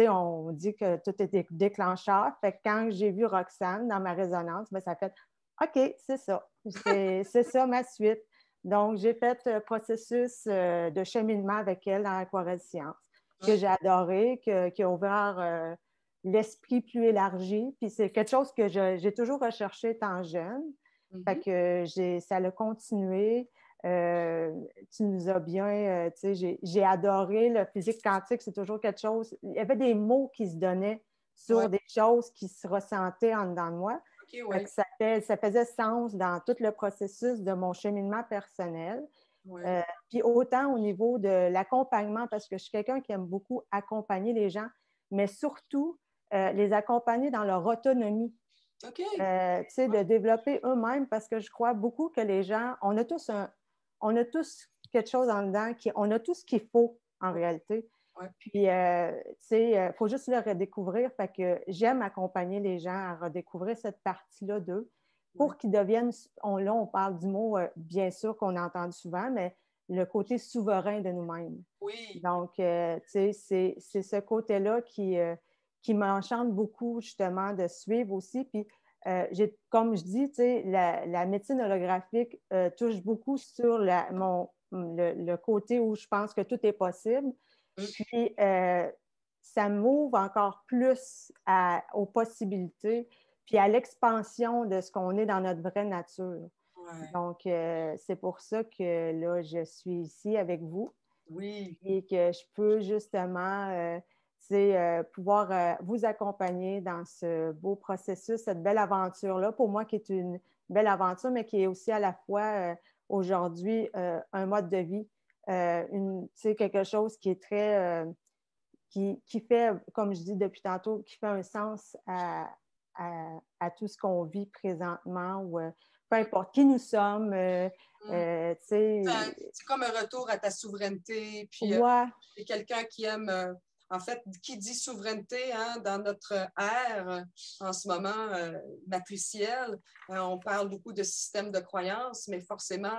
on dit que tout est déclencheur. Fait que quand j'ai vu Roxane dans ma résonance, ça a fait OK, c'est ça. C'est ça ma suite. Donc, j'ai fait un processus de cheminement avec elle dans l'Aquarelle Science que j'ai adoré, qui a ouvert l'esprit plus élargi. Puis, c'est quelque chose que j'ai toujours recherché étant jeune. Fait que ça a continué. Tu nous as bien, j'ai adoré le physique quantique, c'est toujours quelque chose. Il y avait des mots qui se donnaient sur des choses qui se ressentaient en dedans de moi. Ça faisait sens dans tout le processus de mon cheminement personnel. Puis autant au niveau de l'accompagnement, parce que je suis quelqu'un qui aime beaucoup accompagner les gens, mais surtout les accompagner dans leur autonomie. OK. De développer eux-mêmes, parce que je crois beaucoup que les gens, on a tous quelque chose en dedans, on a tout ce qu'il faut en réalité. Ouais. Puis, il faut juste le redécouvrir. Fait que j'aime accompagner les gens à redécouvrir cette partie-là d'eux pour qu'ils deviennent, là, on parle du mot, bien sûr, qu'on a entendu souvent, mais le côté souverain de nous-mêmes. Oui. Donc, c'est ce côté-là qui m'enchante beaucoup, justement, de suivre aussi. Puis, comme je dis, la médecine holographique touche beaucoup sur le côté où je pense que tout est possible. Puis, ça m'ouvre encore plus aux possibilités, puis à l'expansion de ce qu'on est dans notre vraie nature. Ouais. Donc, c'est pour ça que là, je suis ici avec vous. Oui. Et que je peux justement pouvoir vous accompagner dans ce beau processus, cette belle aventure-là, pour moi qui est une belle aventure, mais qui est aussi à la fois aujourd'hui un mode de vie, quelque chose qui est très, qui fait, comme je dis depuis tantôt, qui fait un sens à tout ce qu'on vit présentement, ou peu importe qui nous sommes. C'est comme un retour à ta souveraineté. Puis, c'est quelqu'un qui aime, en fait, qui dit souveraineté dans notre ère en ce moment matricielle. On parle beaucoup de système de croyances, mais forcément,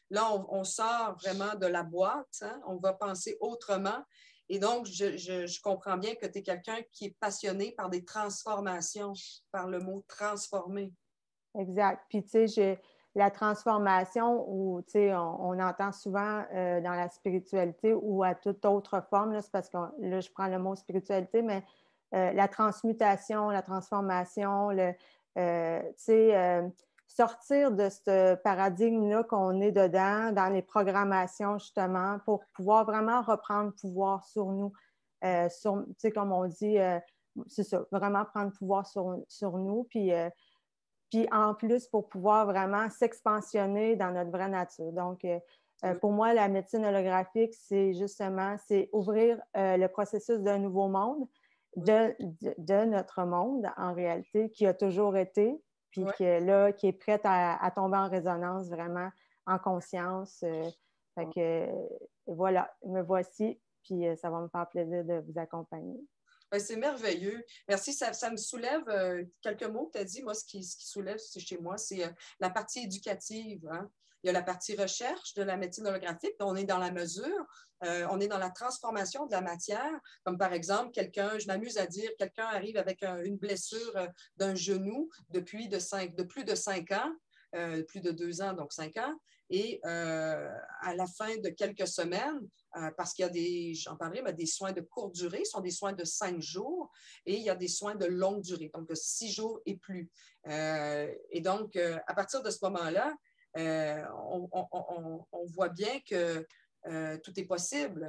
là, on sort vraiment de la boîte. On va penser autrement. Et donc, je comprends bien que tu es quelqu'un qui est passionné par des transformations, par le mot transformer. Exact. Puis, tu sais, la transformation, où, tu sais, on entend souvent dans la spiritualité ou à toute autre forme, là, c'est parce que là, je prends le mot spiritualité, mais la transmutation, la transformation, tu sais, sortir de ce paradigme-là qu'on est dedans, dans les programmations, justement, pour pouvoir vraiment reprendre pouvoir sur nous. Tu sais, comme on dit, c'est ça, vraiment prendre pouvoir sur nous, puis en plus, pour pouvoir vraiment s'expansionner dans notre vraie nature. Donc, pour moi, la médecine holographique, c'est justement, c'est ouvrir le processus d'un nouveau monde, de notre monde, en réalité, qui a toujours été, puis qui est prête à tomber en résonance vraiment, en conscience. Fait que, voilà, me voici, puis ça va me faire plaisir de vous accompagner. C'est merveilleux. Merci. Ça me soulève quelques mots que tu as dit. Moi, ce qui soulève chez moi, c'est la partie éducative. Il y a la partie recherche de la médecine holographique. On est dans la mesure, on est dans la transformation de la matière. Comme par exemple, je m'amuse à dire, quelqu'un arrive avec une blessure d'un genou de plus de 5 ans, plus de 2 ans, donc 5 ans. Et à la fin de quelques semaines, parce qu'il y a j'en parlerai, mais des soins de courte durée, ce sont des soins de 5 jours, et il y a des soins de longue durée, donc de 6 jours et plus. Et donc, à partir de ce moment-là, on voit bien que tout est possible,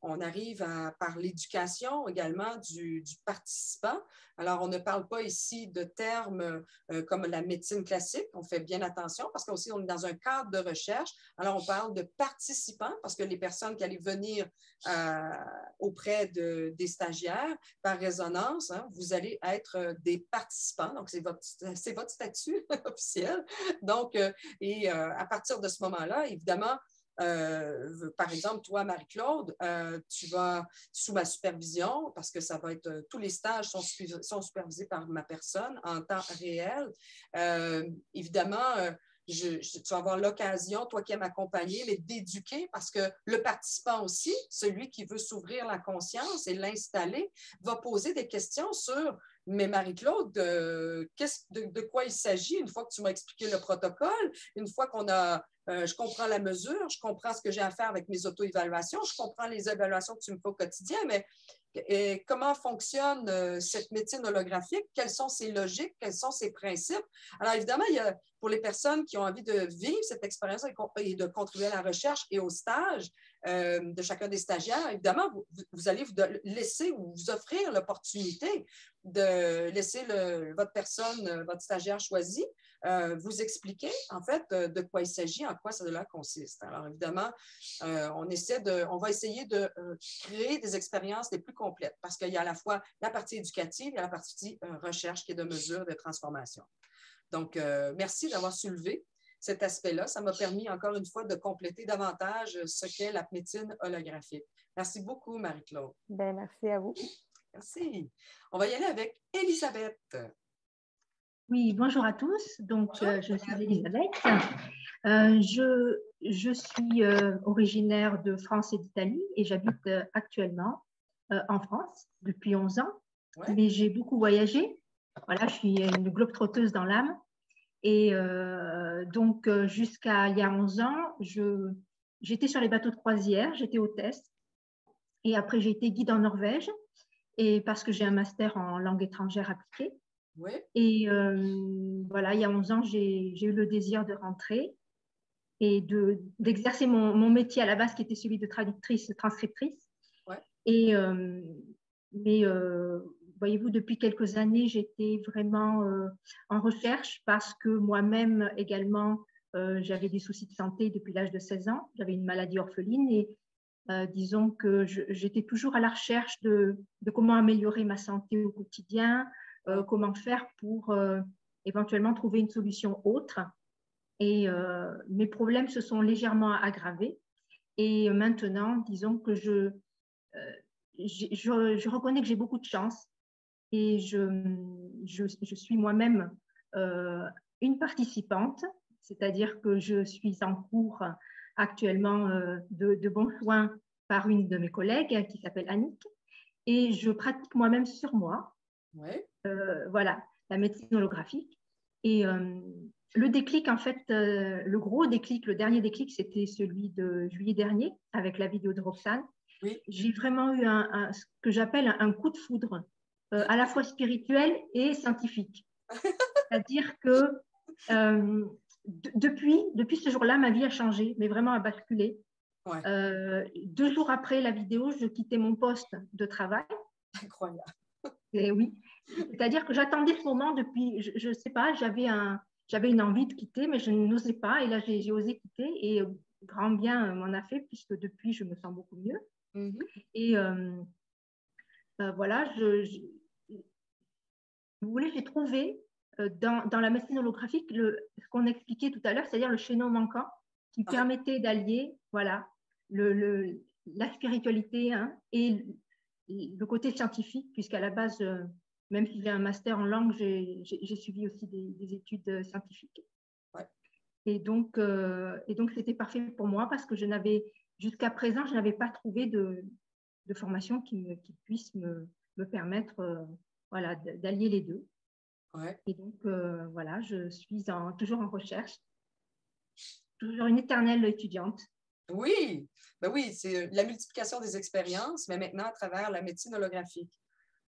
qu'on arrive par l'éducation également du participant. Alors, on ne parle pas ici de termes comme la médecine classique, on fait bien attention parce qu'aussi on est dans un cadre de recherche. Alors, on parle de participants parce que les personnes qui allaient venir auprès des stagiaires par résonance, vous allez être des participants, donc c'est votre statut officiel. Donc, à partir de ce moment-là, évidemment, par exemple, toi, Marie-Claude, tu vas sous ma supervision parce que ça va être tous les stages sont supervisés par ma personne en temps réel. Évidemment, tu vas avoir l'occasion, toi qui aimes accompagner, mais d'éduquer parce que le participant aussi, celui qui veut s'ouvrir la conscience et l'installer, va poser des questions sur mais Marie-Claude, de quoi il s'agit une fois que tu m'as expliqué le protocole, une fois je comprends la mesure, je comprends ce que j'ai à faire avec mes auto-évaluations, je comprends les évaluations que tu me fais au quotidien, mais comment fonctionne cette médecine holographique? Quelles sont ses logiques? Quels sont ses principes? Alors, évidemment, il y a, pour les personnes qui ont envie de vivre cette expérience et de contribuer à la recherche et au stage, de chacun des stagiaires. Évidemment, vous allez vous laisser ou vous offrir l'opportunité de laisser votre personne, votre stagiaire choisi, vous expliquer en fait de quoi il s'agit, en quoi cela consiste. Alors évidemment, on va essayer de créer des expériences les plus complètes parce qu'il y a à la fois la partie éducative et la partie recherche qui est de mesure de transformation. Donc, merci d'avoir soulevé cet aspect-là. Ça m'a permis encore une fois de compléter davantage ce qu'est la médecine holographique. Merci beaucoup, Marie-Claude. Bien, merci à vous. Merci. On va y aller avec Elisabeth. Oui, bonjour à tous. Donc, je suis Elisabeth. Je suis originaire de France et d'Italie et j'habite actuellement en France depuis 11 ans. Ouais. Mais j'ai beaucoup voyagé. Voilà, je suis une globe-trotteuse dans l'âme. Et donc, jusqu'à il y a 11 ans, j'étais sur les bateaux de croisière, j'étais hôtesse. Et après, j'ai été guide en Norvège et parce que j'ai un master en langue étrangère appliquée. Ouais. Et voilà, il y a 11 ans, j'ai eu le désir de rentrer et d'exercer mon métier à la base qui était celui de traductrice, transcriptrice. Ouais. Et, mais voyez-vous, depuis quelques années, j'étais vraiment en recherche parce que moi-même également, j'avais des soucis de santé depuis l'âge de 16 ans. J'avais une maladie orpheline et disons que j'étais toujours à la recherche de comment améliorer ma santé au quotidien, comment faire pour éventuellement trouver une solution autre. Et mes problèmes se sont légèrement aggravés. Et maintenant, disons que je reconnais que j'ai beaucoup de chance et je suis moi-même une participante, c'est-à-dire que je suis en cours actuellement de bons soins par une de mes collègues qui s'appelle Annick et je pratique moi-même sur moi. Ouais. Voilà, la médecine holographique. Et le déclic, en fait, le gros déclic, le dernier déclic, c'était celui de juillet dernier avec la vidéo de Roxane. Oui. J'ai vraiment eu ce que j'appelle un coup de foudre, à la fois spirituel et scientifique. C'est-à-dire que depuis ce jour-là, ma vie a changé, mais vraiment a basculé. Ouais. 2 jours après la vidéo, je quittais mon poste de travail. Incroyable. Et oui, c'est-à-dire que j'attendais ce moment depuis, je ne sais pas, j'avais une envie de quitter, mais je n'osais pas. Et là, j'ai osé quitter et grand bien m'en a fait puisque depuis, je me sens beaucoup mieux. Mm-hmm. Et voilà, vous voulez, j'ai trouvé dans la médecine holographique ce qu'on expliquait tout à l'heure, c'est-à-dire le chaînon manquant qui permettait d'allier voilà, la spiritualité et le côté scientifique, puisqu'à la base, même si j'ai un master en langue, j'ai suivi aussi des études scientifiques. Ouais. Et donc, c'était parfait pour moi parce que jusqu'à présent, je n'avais pas trouvé de formation qui puisse me permettre voilà, d'allier les deux. Ouais. Et donc, voilà, je suis toujours en recherche, toujours une éternelle étudiante. Oui, ben oui, c'est la multiplication des expériences, mais maintenant à travers la médecine holographique.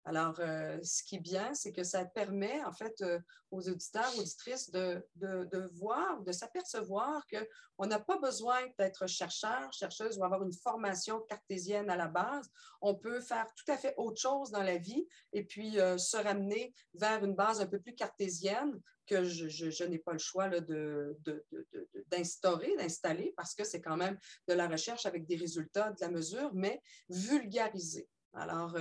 Alors, ce qui est bien, c'est que ça permet, en fait, aux auditeurs, auditrices de voir, de s'apercevoir qu'on n'a pas besoin d'être chercheur, chercheuse ou avoir une formation cartésienne à la base. On peut faire tout à fait autre chose dans la vie et puis se ramener vers une base un peu plus cartésienne que je n'ai pas le choix là, d'installer parce que c'est quand même de la recherche avec des résultats de la mesure, mais vulgarisée. Alors,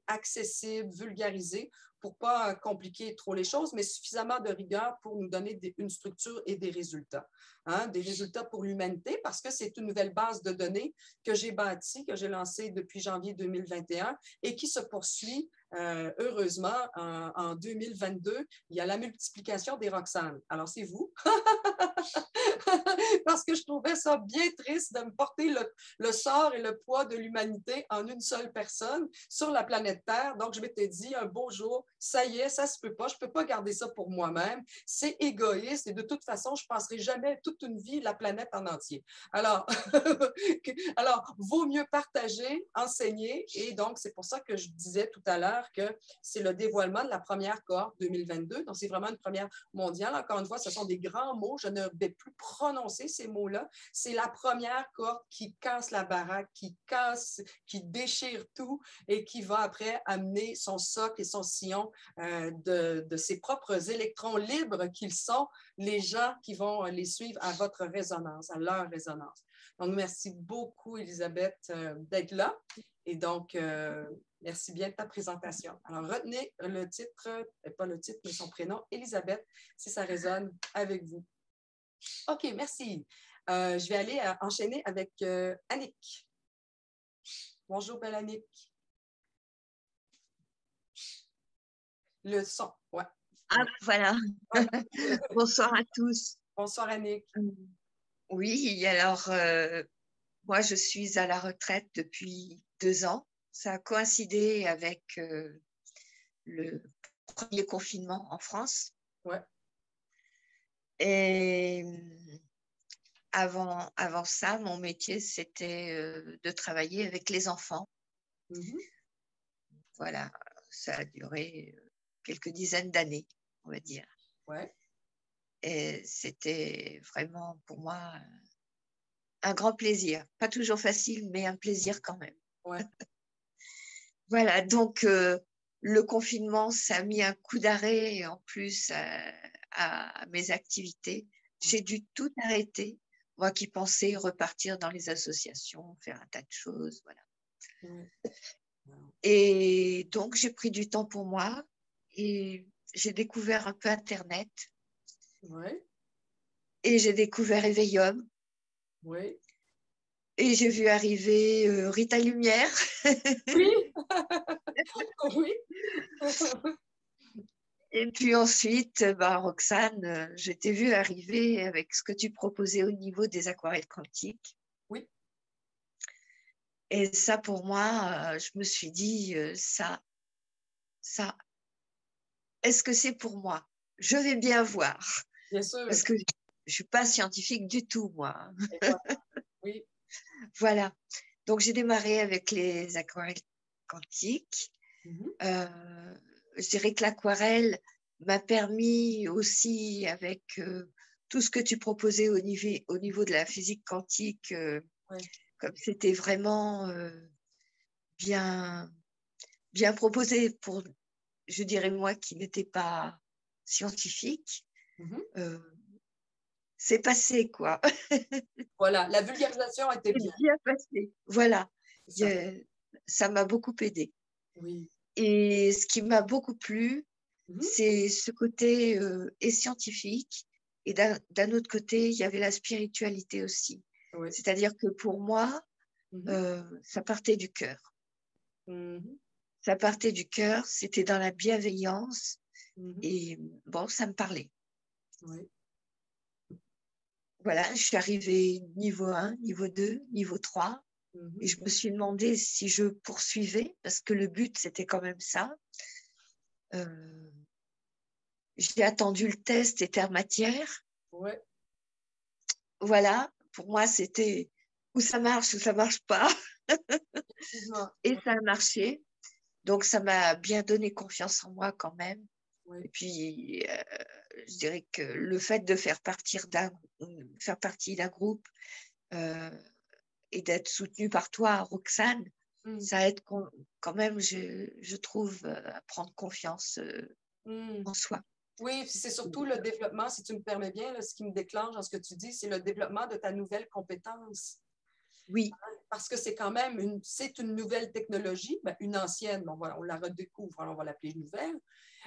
accessible, vulgarisé, pour ne pas compliquer trop les choses, mais suffisamment de rigueur pour nous donner une structure et des résultats. Hein? Des résultats pour l'humanité, parce que c'est une nouvelle base de données que j'ai bâtie, que j'ai lancée depuis janvier 2021 et qui se poursuit heureusement en 2022. Il y a la multiplication des Roxane. Alors, c'est vous. Parce que je trouvais ça bien triste de me porter le sort et le poids de l'humanité en une seule personne sur la planète Terre. Donc, je m'étais dit, un beau jour, ça y est, ça se peut pas, je peux pas garder ça pour moi-même, c'est égoïste et de toute façon, je passerai jamais toute une vie la planète en entier. Alors, vaut mieux partager, enseigner et donc c'est pour ça que je disais tout à l'heure que c'est le dévoilement de la première cohorte 2022, donc c'est vraiment une première mondiale. Encore une fois, ce sont des grands mots, je ne vais plus prononcer ces mots-là. C'est la première cohorte qui casse la baraque, qui déchire tout et qui va après amener son socle et son sillon de ses propres électrons libres qu'ils sont, les gens qui vont les suivre à votre résonance, à leur résonance. Donc, merci beaucoup, Elisabeth, d'être là. Et donc, merci bien de ta présentation. Alors, retenez le titre, pas le titre, mais son prénom, Elisabeth, si ça résonne avec vous. OK, merci. Je vais aller enchaîner avec Annick. Bonjour, belle Annick. Le son, ouais. Ah, voilà. Bonsoir à tous. Bonsoir, Annick. Oui, alors, moi, je suis à la retraite depuis 2 ans. Ça a coïncidé avec le premier confinement en France. Ouais. Et avant ça, mon métier, c'était de travailler avec les enfants. Voilà, ça a duré quelques dizaines d'années, on va dire. Ouais. Et c'était vraiment pour moi un grand plaisir. Pas toujours facile, mais un plaisir quand même. Ouais. Voilà, donc le confinement, ça a mis un coup d'arrêt en plus à mes activités. J'ai dû tout arrêter. Moi qui pensais repartir dans les associations, faire un tas de choses, voilà. Ouais. Et donc, j'ai pris du temps pour moi et j'ai découvert un peu Internet. Ouais. Et j'ai découvert Éveillum. Oui. Et j'ai vu arriver Rita Lumière. Oui. Oui. Et puis ensuite, Roxane, je t'ai vue arriver avec ce que tu proposais au niveau des aquarelles quantiques. Oui. Et ça, pour moi, je me suis dit, ça, est-ce que c'est pour moi? Je vais bien voir. Bien sûr. Parce que je ne suis pas scientifique du tout, moi. Oui. Voilà. Donc, j'ai démarré avec les aquarelles quantiques. Je dirais que l'aquarelle m'a permis aussi, avec tout ce que tu proposais au niveau de la physique quantique, comme c'était vraiment bien proposé pour, je dirais moi, qui n'étais pas scientifique, c'est passé, quoi. Voilà, la vulgarisation a été bien. Bien passé. Voilà. Ça m'a beaucoup aidé. Oui. Et ce qui m'a beaucoup plu, c'est ce côté et scientifique, et d'un autre côté, il y avait la spiritualité aussi. Oui. C'est-à-dire que pour moi, ça partait du cœur. Ça partait du cœur, c'était dans la bienveillance, et bon, ça me parlait. Oui. Voilà, je suis arrivée niveau 1, niveau 2, niveau 3. Et je me suis demandé si je poursuivais, parce que le but, c'était quand même ça. J'ai attendu le test éther-matière. Ouais. Voilà, pour moi, c'était ou ça marche pas. Et ça a marché. Donc, ça m'a bien donné confiance en moi quand même. Ouais. Et puis, je dirais que le fait de faire partie d'un groupe et d'être soutenue par toi, Roxane, ça aide quand même, je trouve, à prendre confiance en soi. Oui, c'est surtout le développement, si tu me permets bien, là, ce qui me déclenche dans ce que tu dis, c'est le développement de ta nouvelle compétence. Oui. Parce que c'est quand même une nouvelle technologie, une ancienne, on la redécouvre, alors on va l'appeler nouvelle,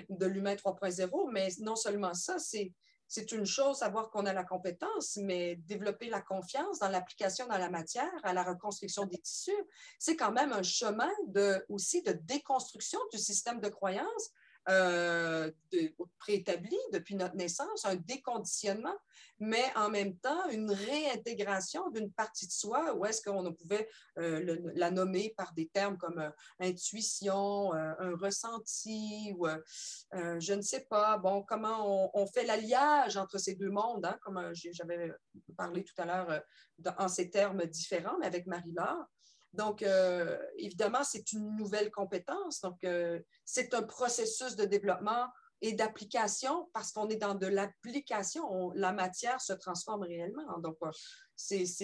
de l'humain 3.0, mais non seulement ça, c'est une chose, savoir qu'on a la compétence, mais développer la confiance dans l'application dans la matière, à la reconstruction des tissus, c'est quand même un chemin aussi de déconstruction du système de croyances préétabli depuis notre naissance, un déconditionnement, mais en même temps, une réintégration d'une partie de soi où est-ce qu'on pouvait la nommer par des termes comme intuition, un ressenti, ou je ne sais pas, bon, comment on fait l'alliage entre ces deux mondes, hein, comme j'avais parlé tout à l'heure en ces termes différents, mais avec Marie-Laure. Donc, évidemment, c'est une nouvelle compétence. Donc, c'est un processus de développement et d'application parce qu'on est dans de l'application. La matière se transforme réellement. Donc, c'est ça.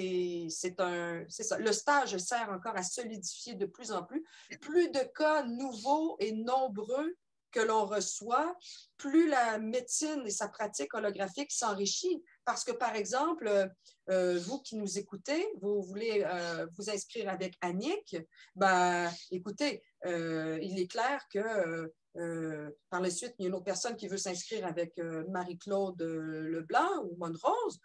Le stage sert encore à solidifier de plus en plus. Plus de cas nouveaux et nombreux que l'on reçoit, plus la médecine et sa pratique holographique s'enrichit. Parce que, par exemple, vous qui nous écoutez, vous voulez vous inscrire avec Annick, ben, écoutez, il est clair que par la suite, il y a une autre personne qui veut s'inscrire avec Marie-Claude Leblanc ou Monrose.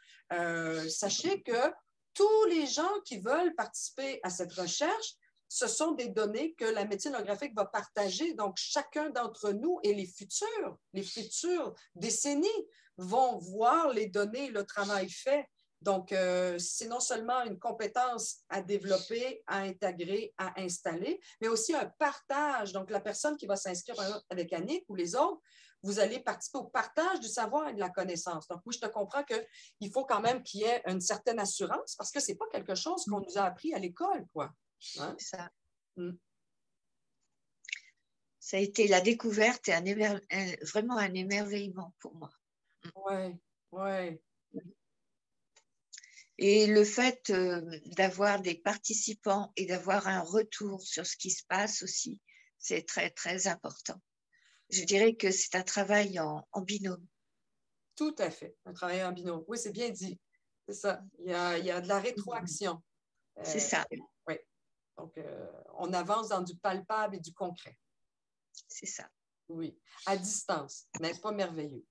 Sachez que tous les gens qui veulent participer à cette recherche, ce sont des données que la médecine holographique va partager. Donc, chacun d'entre nous et les futures décennies vont voir les données, le travail fait. Donc, c'est non seulement une compétence à développer, à intégrer, à installer, mais aussi un partage. Donc, la personne qui va s'inscrire avec Annick ou les autres, vous allez participer au partage du savoir et de la connaissance. Donc, oui, je te comprends qu'il faut quand même qu'il y ait une certaine assurance parce que ce n'est pas quelque chose qu'on nous a appris à l'école, quoi. Hein? Ça. Ça a été la découverte et vraiment un émerveillement pour moi. Oui, oui. Et le fait d'avoir des participants et d'avoir un retour sur ce qui se passe aussi, c'est très, très important. Je dirais que c'est un travail en binôme. Tout à fait, un travail en binôme. Oui, c'est bien dit. C'est ça. Il y a de la rétroaction. C'est ça. Oui. Donc, on avance dans du palpable et du concret. C'est ça. Oui, à distance. N'est-ce pas merveilleux?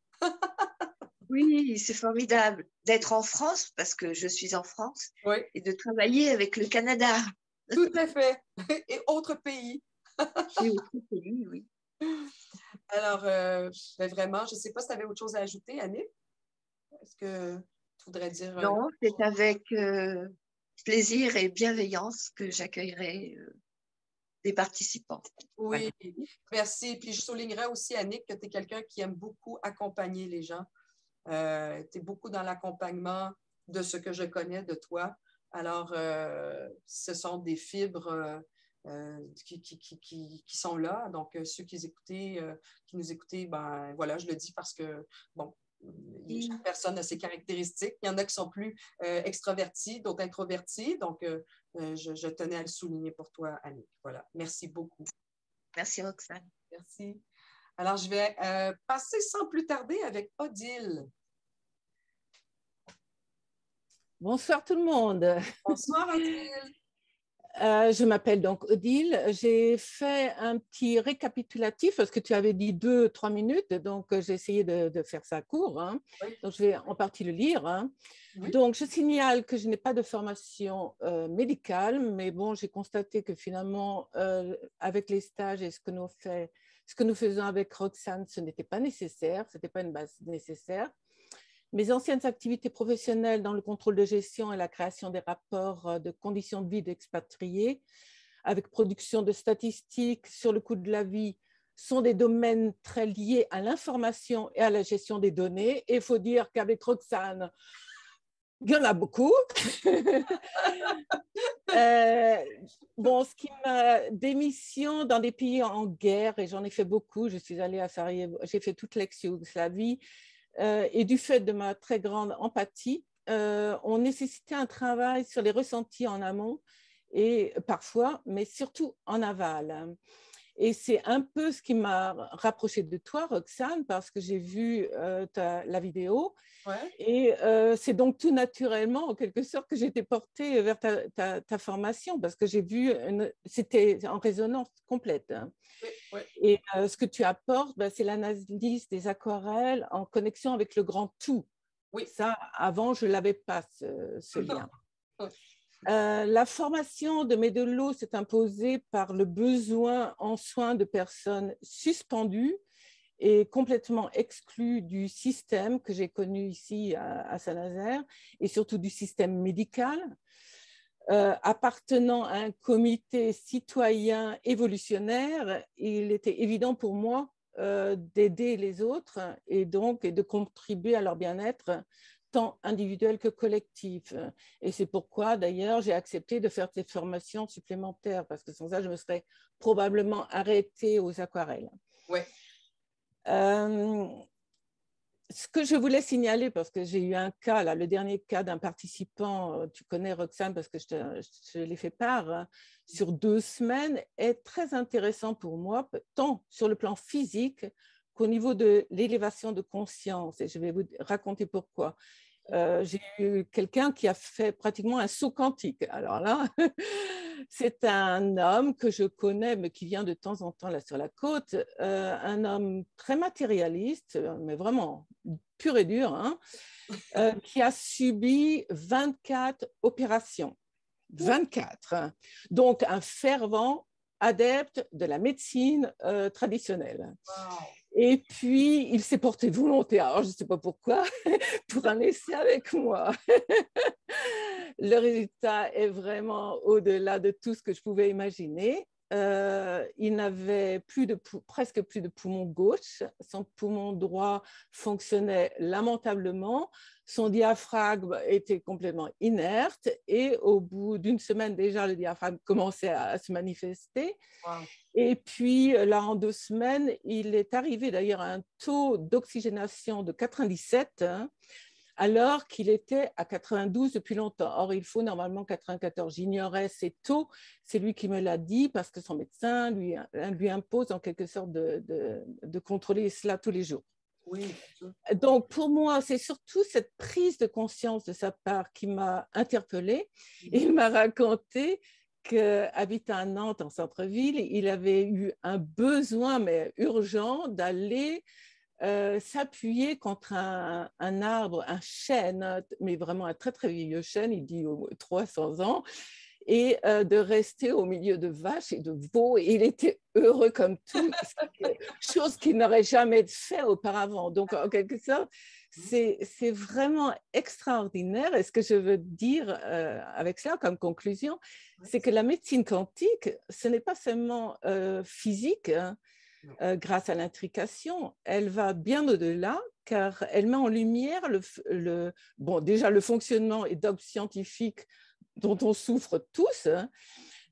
Oui, c'est formidable d'être en France, parce que je suis en France, oui. Et de travailler avec le Canada. Tout à fait. Et autres pays. Et autres pays, oui. Alors, ben vraiment, je ne sais pas si tu avais autre chose à ajouter, Annick. Est-ce que tu voudrais dire... Non, c'est avec plaisir et bienveillance que j'accueillerai des participants. Oui, voilà. Merci. Puis je soulignerais aussi, Annick, que tu es quelqu'un qui aime beaucoup accompagner les gens. Tu es beaucoup dans l'accompagnement de ce que je connais de toi. Alors, ce sont des fibres qui sont là. Donc, ceux qui nous écoutez, ben voilà, je le dis parce que, bon, chaque personne a ses caractéristiques. Il y en a qui sont plus extravertis, d'autres introvertis. Donc, je tenais à le souligner pour toi, Annick. Voilà. Merci beaucoup. Merci, Roxane. Merci. Alors, je vais passer sans plus tarder avec Odile. Bonsoir tout le monde. Bonsoir Odile. Je m'appelle donc Odile. J'ai fait un petit récapitulatif parce que tu avais dit 2-3 minutes, donc j'ai essayé de faire ça court. Hein. Oui. Donc je vais en partie le lire. Hein. Oui. Donc je signale que je n'ai pas de formation médicale, mais bon, j'ai constaté que finalement, avec les stages et ce que nous faisons avec Roxane, ce n'était pas nécessaire, ce n'était pas une base nécessaire. Mes anciennes activités professionnelles dans le contrôle de gestion et la création des rapports de conditions de vie d'expatriés, avec production de statistiques sur le coût de la vie, sont des domaines très liés à l'information et à la gestion des données. Et il faut dire qu'avec Roxane, il y en a beaucoup. Bon, ce qui m'a des missions dans des pays en guerre, et j'en ai fait beaucoup, je suis allée à Sarajevo, j'ai fait toute l'ex-Yougoslavie, et du fait de ma très grande empathie, on nécessitait un travail sur les ressentis en amont et parfois, mais surtout en aval. Et c'est un peu ce qui m'a rapprochée de toi, Roxane, parce que j'ai vu la vidéo. Ouais. Et c'est donc tout naturellement, en quelque sorte, que j'ai été portée vers ta formation, parce que j'ai vu, c'était en résonance complète. Hein. Oui, oui. Et ce que tu apportes, c'est l'analyse des aquarelles en connexion avec le grand tout. Oui. Ça, avant, je ne l'avais pas, ce lien. Oui. La formation de Medelo s'est imposée par le besoin en soins de personnes suspendues est complètement exclue du système que j'ai connu ici à Saint-Nazaire et surtout du système médical. Appartenant à un comité citoyen évolutionnaire, il était évident pour moi d'aider les autres et de contribuer à leur bien-être tant individuel que collectif. Et c'est pourquoi, d'ailleurs, j'ai accepté de faire ces formations supplémentaires, parce que sans ça, je me serais probablement arrêtée aux aquarelles. Oui. Ce que je voulais signaler, parce que j'ai eu un cas, là, le dernier cas d'un participant, tu connais Roxane parce que je l'ai fait part, hein, sur 2 semaines, est très intéressant pour moi, tant sur le plan physique qu'au niveau de l'élévation de conscience. Et je vais vous raconter pourquoi. J'ai eu quelqu'un qui a fait pratiquement un saut quantique. Alors là, c'est un homme que je connais, mais qui vient de temps en temps là sur la côte, un homme très matérialiste, mais vraiment pur et dur, hein, qui a subi 24 opérations. 24. Donc, un fervent adepte de la médecine traditionnelle. Wow. Et puis, il s'est porté volontaire, alors je ne sais pas pourquoi, pour un essai avec moi. Le résultat est vraiment au-delà de tout ce que je pouvais imaginer. Il n'avait presque plus de poumon gauche. Son poumon droit fonctionnait lamentablement. Son diaphragme était complètement inerte. Et au bout d'1 semaine déjà, le diaphragme commençait à se manifester. Wow. Et puis, là, en 2 semaines, il est arrivé d'ailleurs à un taux d'oxygénation de 97, hein, alors qu'il était à 92 depuis longtemps. Or, il faut normalement 94. J'ignorais ces taux. C'est lui qui me l'a dit parce que son médecin lui impose en quelque sorte de contrôler cela tous les jours. Oui. Donc, pour moi, c'est surtout cette prise de conscience de sa part qui m'a interpellée. Il m'a raconté qu'habitant à Nantes, en centre-ville, il avait eu un besoin, mais urgent, d'aller s'appuyer contre un arbre, un chêne, mais vraiment un très, très vieux chêne, il dit 300 ans, et de rester au milieu de vaches et de veaux. Et il était heureux comme tout, chose qu'il n'aurait jamais fait auparavant. Donc, en quelque sorte, c'est vraiment extraordinaire. Et ce que je veux dire avec cela comme conclusion, c'est que la médecine quantique, ce n'est pas seulement physique, hein, grâce à l'intrication, elle va bien au-delà, car elle met en lumière déjà le fonctionnement et dogme scientifique dont on souffre tous, hein,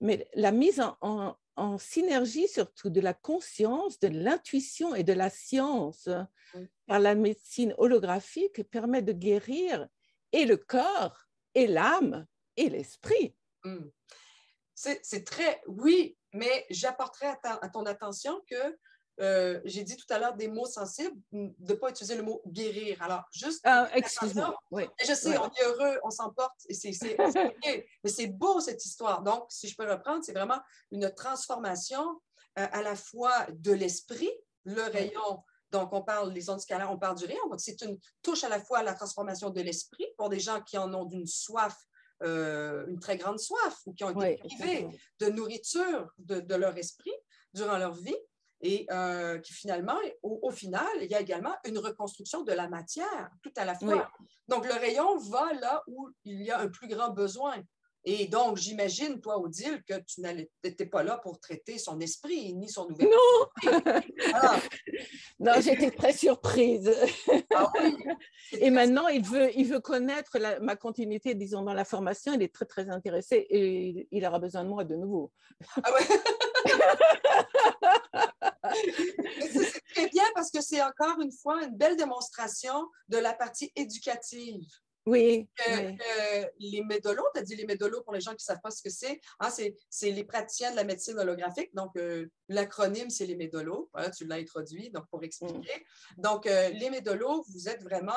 mais la mise en synergie surtout de la conscience, de l'intuition et de la science par la médecine holographique permet de guérir et le corps, et l'âme, et l'esprit. C'est très... Oui, mais j'apporterai à ton attention que j'ai dit tout à l'heure des mots sensibles, de ne pas utiliser le mot guérir. Alors, juste... excuse-moi. Oui. Je sais, on est heureux, on s'emporte, et c'est OK, mais c'est beau cette histoire. Donc, si je peux reprendre, c'est vraiment une transformation à la fois de l'esprit, le rayon. Donc, on parle, les ondes scalaires, on parle du rayon. Donc, c'est une touche à la fois à la transformation de l'esprit pour des gens qui en ont d'une soif, une très grande soif, ou qui ont été privés de nourriture de leur esprit durant leur vie. Et qui finalement, au final, il y a également une reconstruction de la matière, tout à la fois. Oui. Donc, le rayon va là où il y a un plus grand besoin. Et donc, j'imagine, toi, Odile, que tu n'étais pas là pour traiter son esprit, ni son ouverture. Non! Alors, non, j'étais très surprise. Ah oui. Et maintenant, il veut connaître ma continuité, disons, dans la formation. Il est très, très intéressé et il aura besoin de moi de nouveau. Ah ouais? C'est très bien parce que c'est encore une fois une belle démonstration de la partie éducative. Oui. Les médolos, tu as dit les médolos pour les gens qui ne savent pas ce que c'est. Hein, c'est les praticiens de la médecine holographique. Donc, l'acronyme, c'est les médolos. Voilà, tu l'as introduit, donc pour expliquer. Donc, les médolos, vous êtes vraiment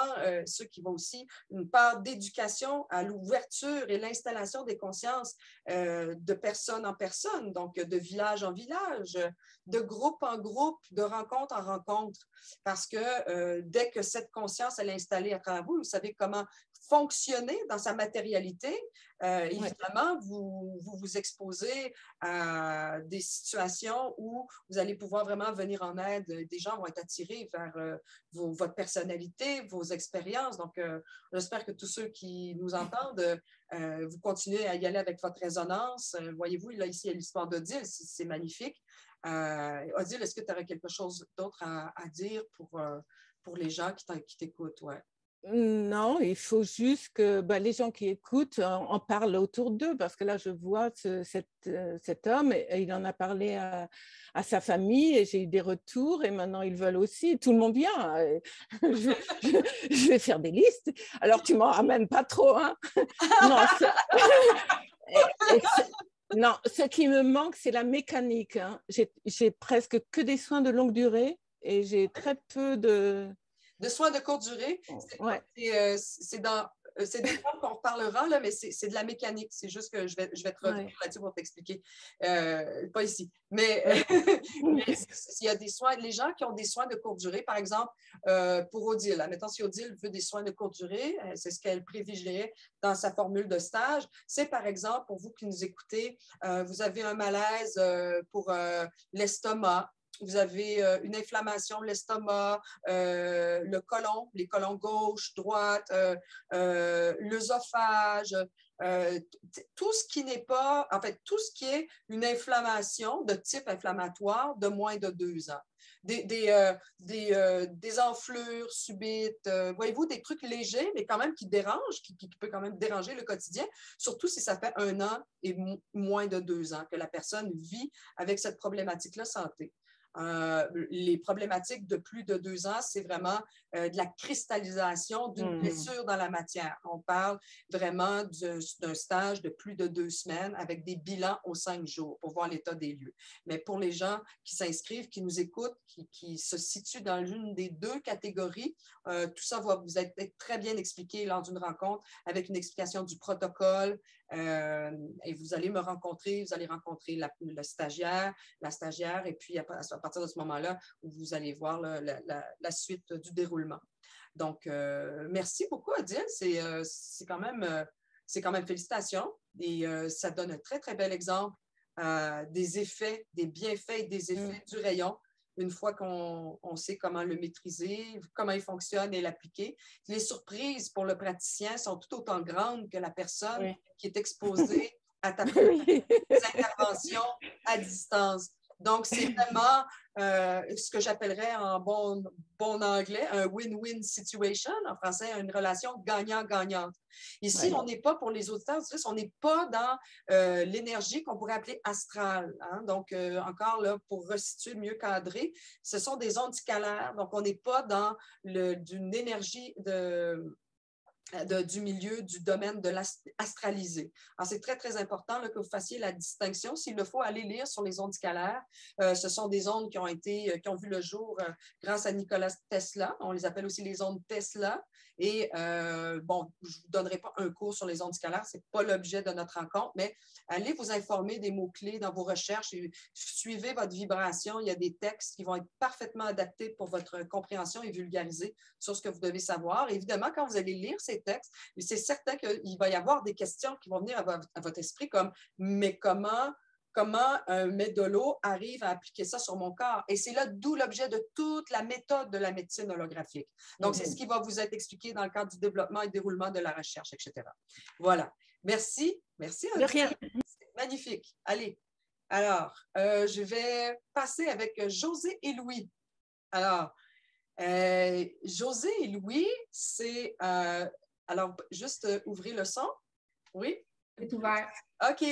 ceux qui vont aussi une part d'éducation à l'ouverture et l'installation des consciences de personne en personne, donc de village en village, de groupe en groupe, de rencontre en rencontre. Parce que dès que cette conscience elle est installée à travers vous, vous savez comment fonctionner dans sa matérialité, évidemment, vous exposez à des situations où vous allez pouvoir vraiment venir en aide. Des gens vont être attirés vers votre personnalité, vos expériences. Donc, j'espère que tous ceux qui nous entendent, vous continuez à y aller avec votre résonance. Voyez-vous, là, ici, il y a l'histoire d'Odile, c'est magnifique. Odile, est-ce que tu aurais quelque chose d'autre à dire pour les gens qui t'écoutent? Ouais. Non, il faut juste que les gens qui écoutent en parlent autour d'eux, parce que là, je vois cet homme, et il en a parlé à sa famille, et j'ai eu des retours, et maintenant ils veulent aussi. Tout le monde vient. Je vais faire des listes. Alors, tu m'en ramènes pas trop, hein? Non, non, ce qui me manque, c'est la mécanique. Hein. J'ai presque que des soins de longue durée, et j'ai très peu de soins de courte durée. C'est des termes qu'on reparlera, là, mais c'est de la mécanique. C'est juste que je vais te revenir là-dessus pour t'expliquer. Pas ici. Mais il y a des soins, les gens qui ont des soins de courte durée, par exemple, pour Odile. Admettons, si Odile veut des soins de courte durée, c'est ce qu'elle privilégierait dans sa formule de stage. C'est, par exemple, pour vous qui nous écoutez, vous avez un malaise pour l'estomac. Vous avez une inflammation de l'estomac, le côlon, les côlons gauche, droite, l'œsophage, tout ce qui n'est pas, en fait, tout ce qui est une inflammation de type inflammatoire de moins de 2 ans. Des enflures subites, voyez-vous, des trucs légers, mais quand même qui dérangent, qui peut quand même déranger le quotidien, surtout si ça fait 1 an et moins de 2 ans que la personne vit avec cette problématique-là santé. Les problématiques de plus de 2 ans, c'est vraiment de la cristallisation d'une blessure dans la matière. On parle vraiment d'un stage de plus de 2 semaines avec des bilans aux 5 jours pour voir l'état des lieux. Mais pour les gens qui s'inscrivent, qui nous écoutent, qui se situent dans l'une des 2 catégories, tout ça va vous être très bien expliqué lors d'une rencontre avec une explication du protocole. Et vous allez me rencontrer, vous allez rencontrer le stagiaire, la stagiaire, et puis à partir de ce moment-là, vous allez voir la suite du déroulement. Donc, merci beaucoup, Odile. C'est quand même félicitations. Et ça donne un très, très bel exemple des effets, des bienfaits et des effets du rayon. Une fois qu'on sait comment le maîtriser, comment il fonctionne et l'appliquer. Les surprises pour le praticien sont tout autant grandes que la personne qui est exposée à ta intervention à distance. Donc, c'est vraiment ce que j'appellerais en bon anglais un win-win situation, en français, une relation gagnant-gagnante. Ici, on n'est pas, pour les auditeurs, on n'est pas dans l'énergie qu'on pourrait appeler astrale. Hein? Donc, encore là, pour resituer, mieux cadrer, ce sont des ondes scalaires. Donc, on n'est pas dans d'une énergie du milieu, du domaine de l'astralisé. Alors, c'est très, très important là, que vous fassiez la distinction. S'il le faut, aller lire sur les ondes scalaires. Ce sont des ondes qui ont vu le jour grâce à Nikola Tesla. On les appelle aussi les ondes Tesla. Et bon, je ne vous donnerai pas un cours sur les ondes scalaires, ce n'est pas l'objet de notre rencontre, mais allez vous informer des mots-clés dans vos recherches et suivez votre vibration. Il y a des textes qui vont être parfaitement adaptés pour votre compréhension et vulgarisés sur ce que vous devez savoir. Évidemment, quand vous allez lire ces textes, c'est certain qu'il va y avoir des questions qui vont venir à votre esprit comme « mais comment un médolo arrive à appliquer ça sur mon corps? » Et c'est là d'où l'objet de toute la méthode de la médecine holographique. Donc, c'est ce qui va vous être expliqué dans le cadre du développement et déroulement de la recherche, etc. Voilà. Merci. Merci. De rien. C'est magnifique. Allez. Alors, je vais passer avec José et Louis. Alors, José et Louis, c'est... alors, juste ouvrez le son. Oui? C'est ouvert. OK.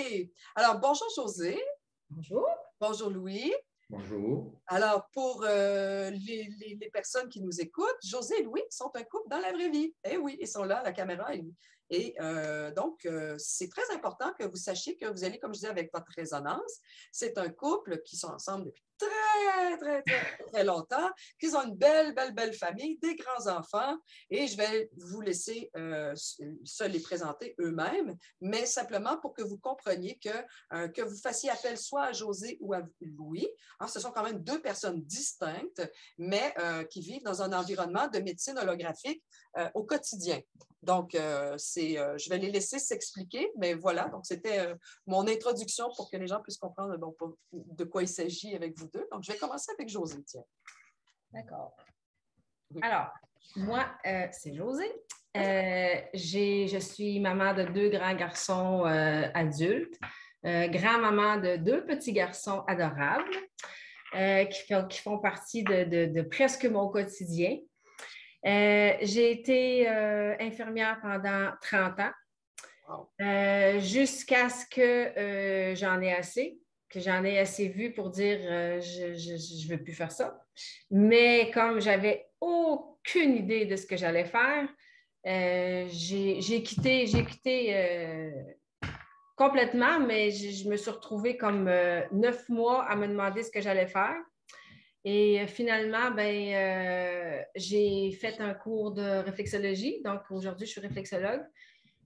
Alors, bonjour José. Bonjour. Bonjour Louis. Bonjour. Alors, pour les personnes qui nous écoutent, José et Louis sont un couple dans la vraie vie. Eh oui, ils sont là à la caméra. Et donc, c'est très important que vous sachiez que vous allez, comme je disais, avec votre résonance. C'est un couple qui sont ensemble depuis très longtemps, qu'ils ont une belle famille, des grands-enfants, et je vais vous laisser se les présenter eux-mêmes, mais simplement pour que vous compreniez que vous fassiez appel soit à José ou à Louis. Alors, ce sont quand même 2 personnes distinctes, mais qui vivent dans un environnement de médecine holographique au quotidien. Donc, je vais les laisser s'expliquer, mais voilà, donc c'était mon introduction pour que les gens puissent comprendre de quoi il s'agit avec vous deux. Donc, je vais commencer avec Josée, tiens. D'accord. Alors, moi, c'est Josée. Je suis maman de 2 grands garçons adultes, grand-maman de 2 petits garçons adorables qui font partie de presque mon quotidien. J'ai été infirmière pendant 30 ans, jusqu'à ce que j'en ai assez, que j'en ai assez vu pour dire je ne veux plus faire ça. Mais comme j'avais aucune idée de ce que j'allais faire, j'ai quitté complètement, mais je me suis retrouvée comme 9 mois à me demander ce que j'allais faire. Et finalement, j'ai fait un cours de réflexologie. Donc, aujourd'hui, je suis réflexologue.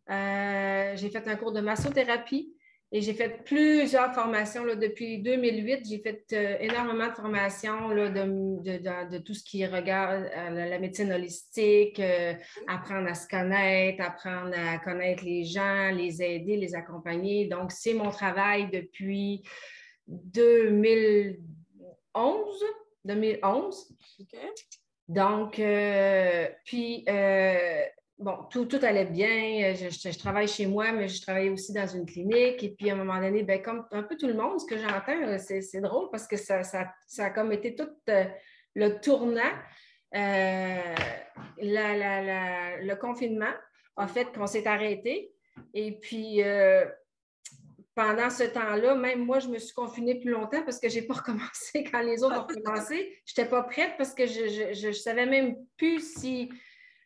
J'ai fait un cours de massothérapie et j'ai fait plusieurs formations. Là, depuis 2008, j'ai fait énormément de formations là, de tout ce qui regarde la médecine holistique, apprendre à se connaître, apprendre à connaître les gens, les aider, les accompagner. Donc, c'est mon travail depuis 2011. OK. Donc, tout allait bien. Je travaille chez moi, mais je travaillais aussi dans une clinique. Et puis, à un moment donné, comme un peu tout le monde, ce que j'entends, c'est drôle parce que ça a comme été tout le tournant. Le confinement a fait qu'on s'est arrêté. Et puis, pendant ce temps-là, même moi, je me suis confinée plus longtemps parce que je n'ai pas recommencé quand les autres ont recommencé. Je n'étais pas prête parce que je ne savais même plus si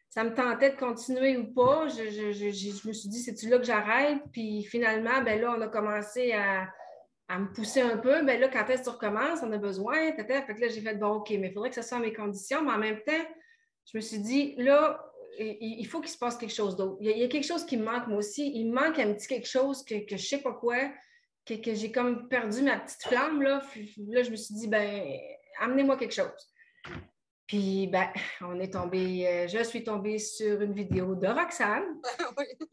ça me tentait de continuer ou pas. Je me suis dit, c'est-tu là que j'arrête? Puis finalement, là, on a commencé à me pousser un peu. Là, quand est-ce que tu recommences? On a besoin. Fait que là, j'ai fait, bon, OK, mais il faudrait que ce soit à mes conditions. Mais en même temps, je me suis dit, là, il faut qu'il se passe quelque chose d'autre. Il y a quelque chose qui me manque, moi aussi. Il me manque un petit quelque chose que je ne sais pas quoi, que j'ai comme perdu ma petite flamme. Là, je me suis dit, amenez-moi quelque chose. Puis, je suis tombée sur une vidéo de Roxane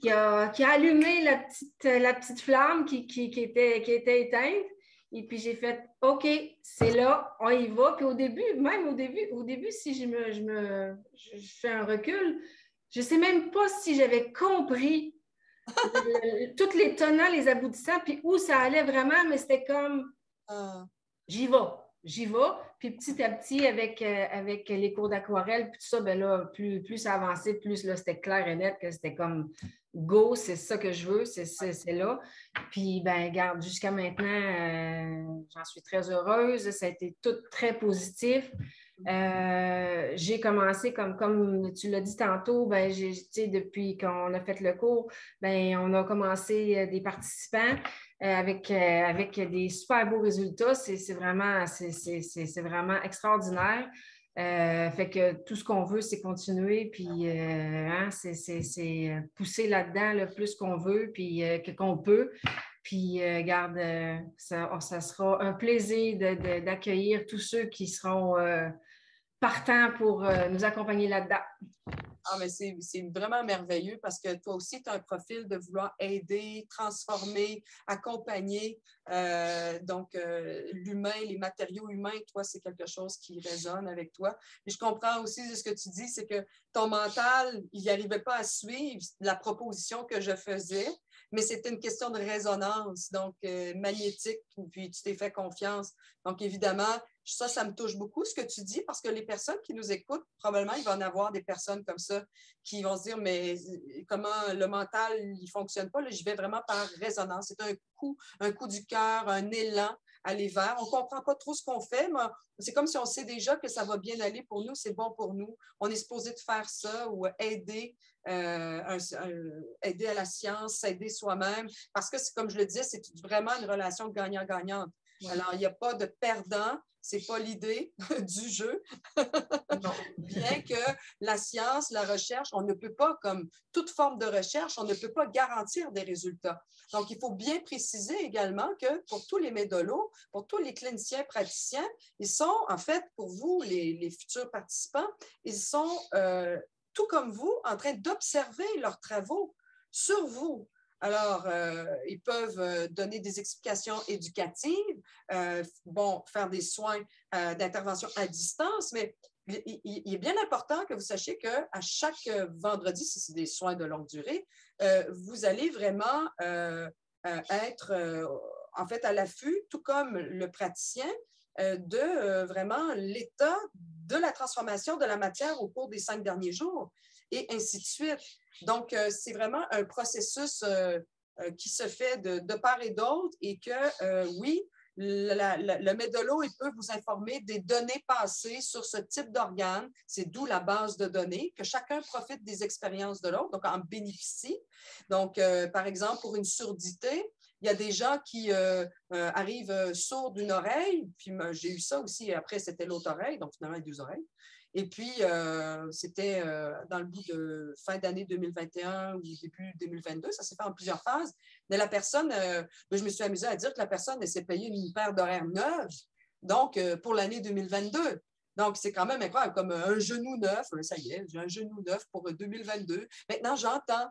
qui a allumé la petite flamme qui était éteinte. Et puis, j'ai fait, OK, c'est là, on y va. Puis au début, si je fais un recul, je ne sais même pas si j'avais compris tous les tenants, les aboutissants, puis où ça allait vraiment, mais c'était comme, j'y vais. Puis petit à petit, avec les cours d'aquarelle, puis tout ça, plus ça avançait, plus là, c'était clair et net que c'était comme go, c'est ça que je veux, c'est là. Puis, regarde, jusqu'à maintenant, j'en suis très heureuse. Ça a été tout très positif. J'ai commencé, comme tu l'as dit tantôt, depuis qu'on a fait le cours, on a commencé des participants avec des super beaux résultats. C'est vraiment extraordinaire. Fait que tout ce qu'on veut, c'est continuer, puis c'est pousser là-dedans le plus qu'on veut, puis qu'on peut. Puis, garde, ça sera un plaisir d'accueillir tous ceux qui seront partants pour nous accompagner là-dedans. Ah, mais c'est vraiment merveilleux parce que toi aussi, tu as un profil de vouloir aider, transformer, accompagner. L'humain, les matériaux humains, toi, c'est quelque chose qui résonne avec toi. Et je comprends aussi ce que tu dis, c'est que ton mental, il n'arrivait pas à suivre la proposition que je faisais, mais c'était une question de résonance, donc magnétique, puis tu t'es fait confiance. Donc, évidemment, ça me touche beaucoup ce que tu dis parce que les personnes qui nous écoutent, probablement, il va en avoir des personnes comme ça qui vont se dire, mais comment le mental, il ne fonctionne pas? Là, j'y vais vraiment par résonance. C'est un coup du cœur, un élan à aller vers. On ne comprend pas trop ce qu'on fait, mais c'est comme si on sait déjà que ça va bien aller pour nous, c'est bon pour nous. On est supposé de faire ça ou aider à la science, aider soi-même. Parce que, comme je le disais, c'est vraiment une relation gagnant-gagnante. Ouais. Alors, il n'y a pas de perdant. Ce n'est pas l'idée du jeu. Bien que la science, la recherche, on ne peut pas, comme toute forme de recherche, on ne peut pas garantir des résultats. Donc, il faut bien préciser également que pour tous les médolos, pour tous les cliniciens praticiens, ils sont, en fait, pour vous, les futurs participants, ils sont tout comme vous, en train d'observer leurs travaux sur vous. Alors, ils peuvent donner des explications éducatives, faire des soins d'intervention à distance, mais il est bien important que vous sachiez qu'à chaque vendredi, si c'est des soins de longue durée, vous allez vraiment être en fait à l'affût, tout comme le praticien, de vraiment l'état de la transformation de la matière au cours des 5 derniers jours et ainsi de suite. Donc, c'est vraiment un processus qui se fait de part et d'autre et que, oui, le maître de l'eau, il peut vous informer des données passées sur ce type d'organe. C'est d'où la base de données, que chacun profite des expériences de l'autre, donc en bénéficie. Donc, par exemple, pour une surdité, il y a des gens qui arrivent sourds d'une oreille, puis j'ai eu ça aussi, après c'était l'autre oreille, donc finalement 2 oreilles. Et puis, c'était dans le bout de fin d'année 2021 ou début 2022, ça s'est fait en plusieurs phases. Mais la personne, je me suis amusée à dire que la personne, elle s'est payée une paire d'horaires neuves, donc pour l'année 2022. Donc, c'est quand même incroyable, comme un genou neuf, ça y est, j'ai un genou neuf pour 2022. Maintenant, j'entends,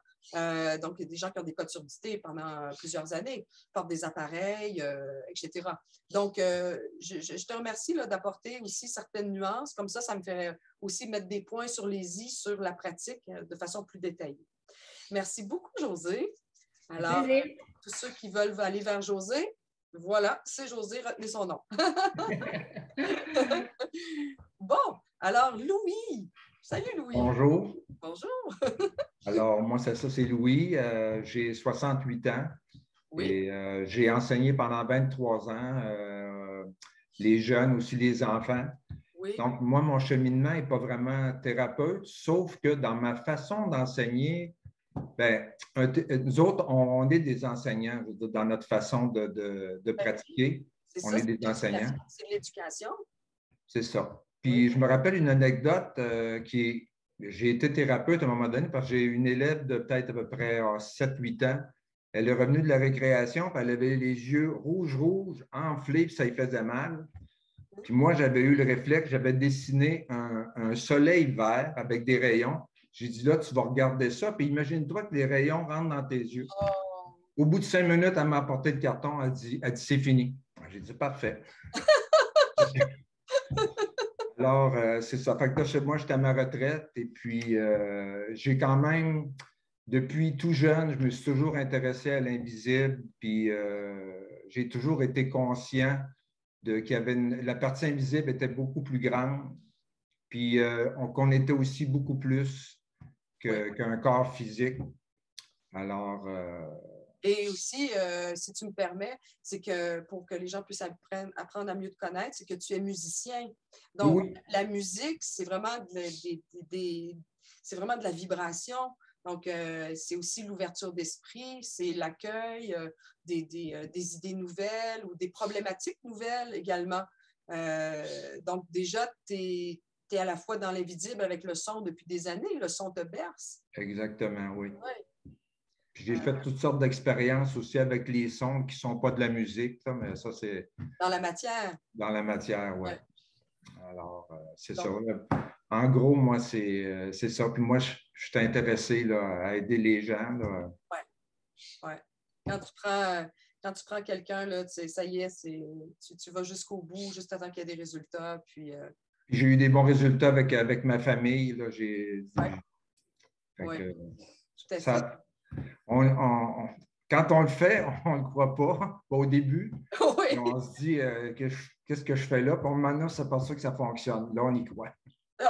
donc il y a des gens qui ont des cas de surdité pendant plusieurs années, portent des appareils, etc. Donc, je te remercie d'apporter aussi certaines nuances, comme ça me fait aussi mettre des points sur les i sur la pratique de façon plus détaillée. Merci beaucoup, Josée. Alors, tous ceux qui veulent aller vers Josée, voilà, c'est Josée, retenez son nom. Bon, alors Louis. Salut Louis. Bonjour. Bonjour. Alors, moi, c'est Louis. J'ai 68 ans. Oui. Et j'ai enseigné pendant 23 ans les jeunes, aussi les enfants. Oui. Donc, moi, mon cheminement n'est pas vraiment thérapeute, sauf que dans ma façon d'enseigner, nous autres, on est des enseignants dans notre façon de pratiquer. On est des enseignants. C'est de l'éducation. C'est ça. Puis, je me rappelle une anecdote j'ai été thérapeute à un moment donné parce que j'ai une élève de peut-être à peu près 7-8 ans. Elle est revenue de la récréation, puis elle avait les yeux rouges, enflés, puis ça lui faisait mal. Puis moi, j'avais eu le réflexe, j'avais dessiné un soleil vert avec des rayons. J'ai dit, là, tu vas regarder ça, puis imagine-toi que les rayons rentrent dans tes yeux. Au bout de 5 minutes, elle m'a apporté le carton, elle dit c'est fini. J'ai dit, parfait. Alors, c'est ça. Fait que là, moi, j'étais à ma retraite et puis j'ai quand même, depuis tout jeune, je me suis toujours intéressé à l'invisible, puis j'ai toujours été conscient qu'il y avait la partie invisible était beaucoup plus grande, puis qu'on était aussi beaucoup plus qu'un corps physique. Alors... Et aussi, si tu me permets, c'est que pour que les gens puissent apprendre à mieux te connaître, c'est que tu es musicien. Donc, oui. La musique, c'est vraiment de la vibration. Donc, c'est aussi l'ouverture d'esprit, c'est l'accueil des idées nouvelles ou des problématiques nouvelles également. Donc, déjà, tu es à la fois dans l'invisible avec le son depuis des années. Le son te berce. Exactement, oui. Ouais. J'ai fait toutes sortes d'expériences aussi avec les sons qui ne sont pas de la musique, mais ça, c'est... Dans la matière. Dans la matière, oui. Ouais. Alors, c'est ça. En gros, moi, c'est ça. Puis moi, je suis intéressé là, à aider les gens. Oui. Ouais. Quand tu prends quelqu'un, là, ça y est, tu vas jusqu'au bout, juste avant qu'il y ait des résultats. Puis, j'ai eu des bons résultats avec ma famille. Là, oui, tout à fait. Ça, quand on le fait, on ne le croit pas au début. Oui. On se dit, qu'est-ce que je fais là? Puis maintenant, on s'aperçoit que ça fonctionne. Là, on y croit.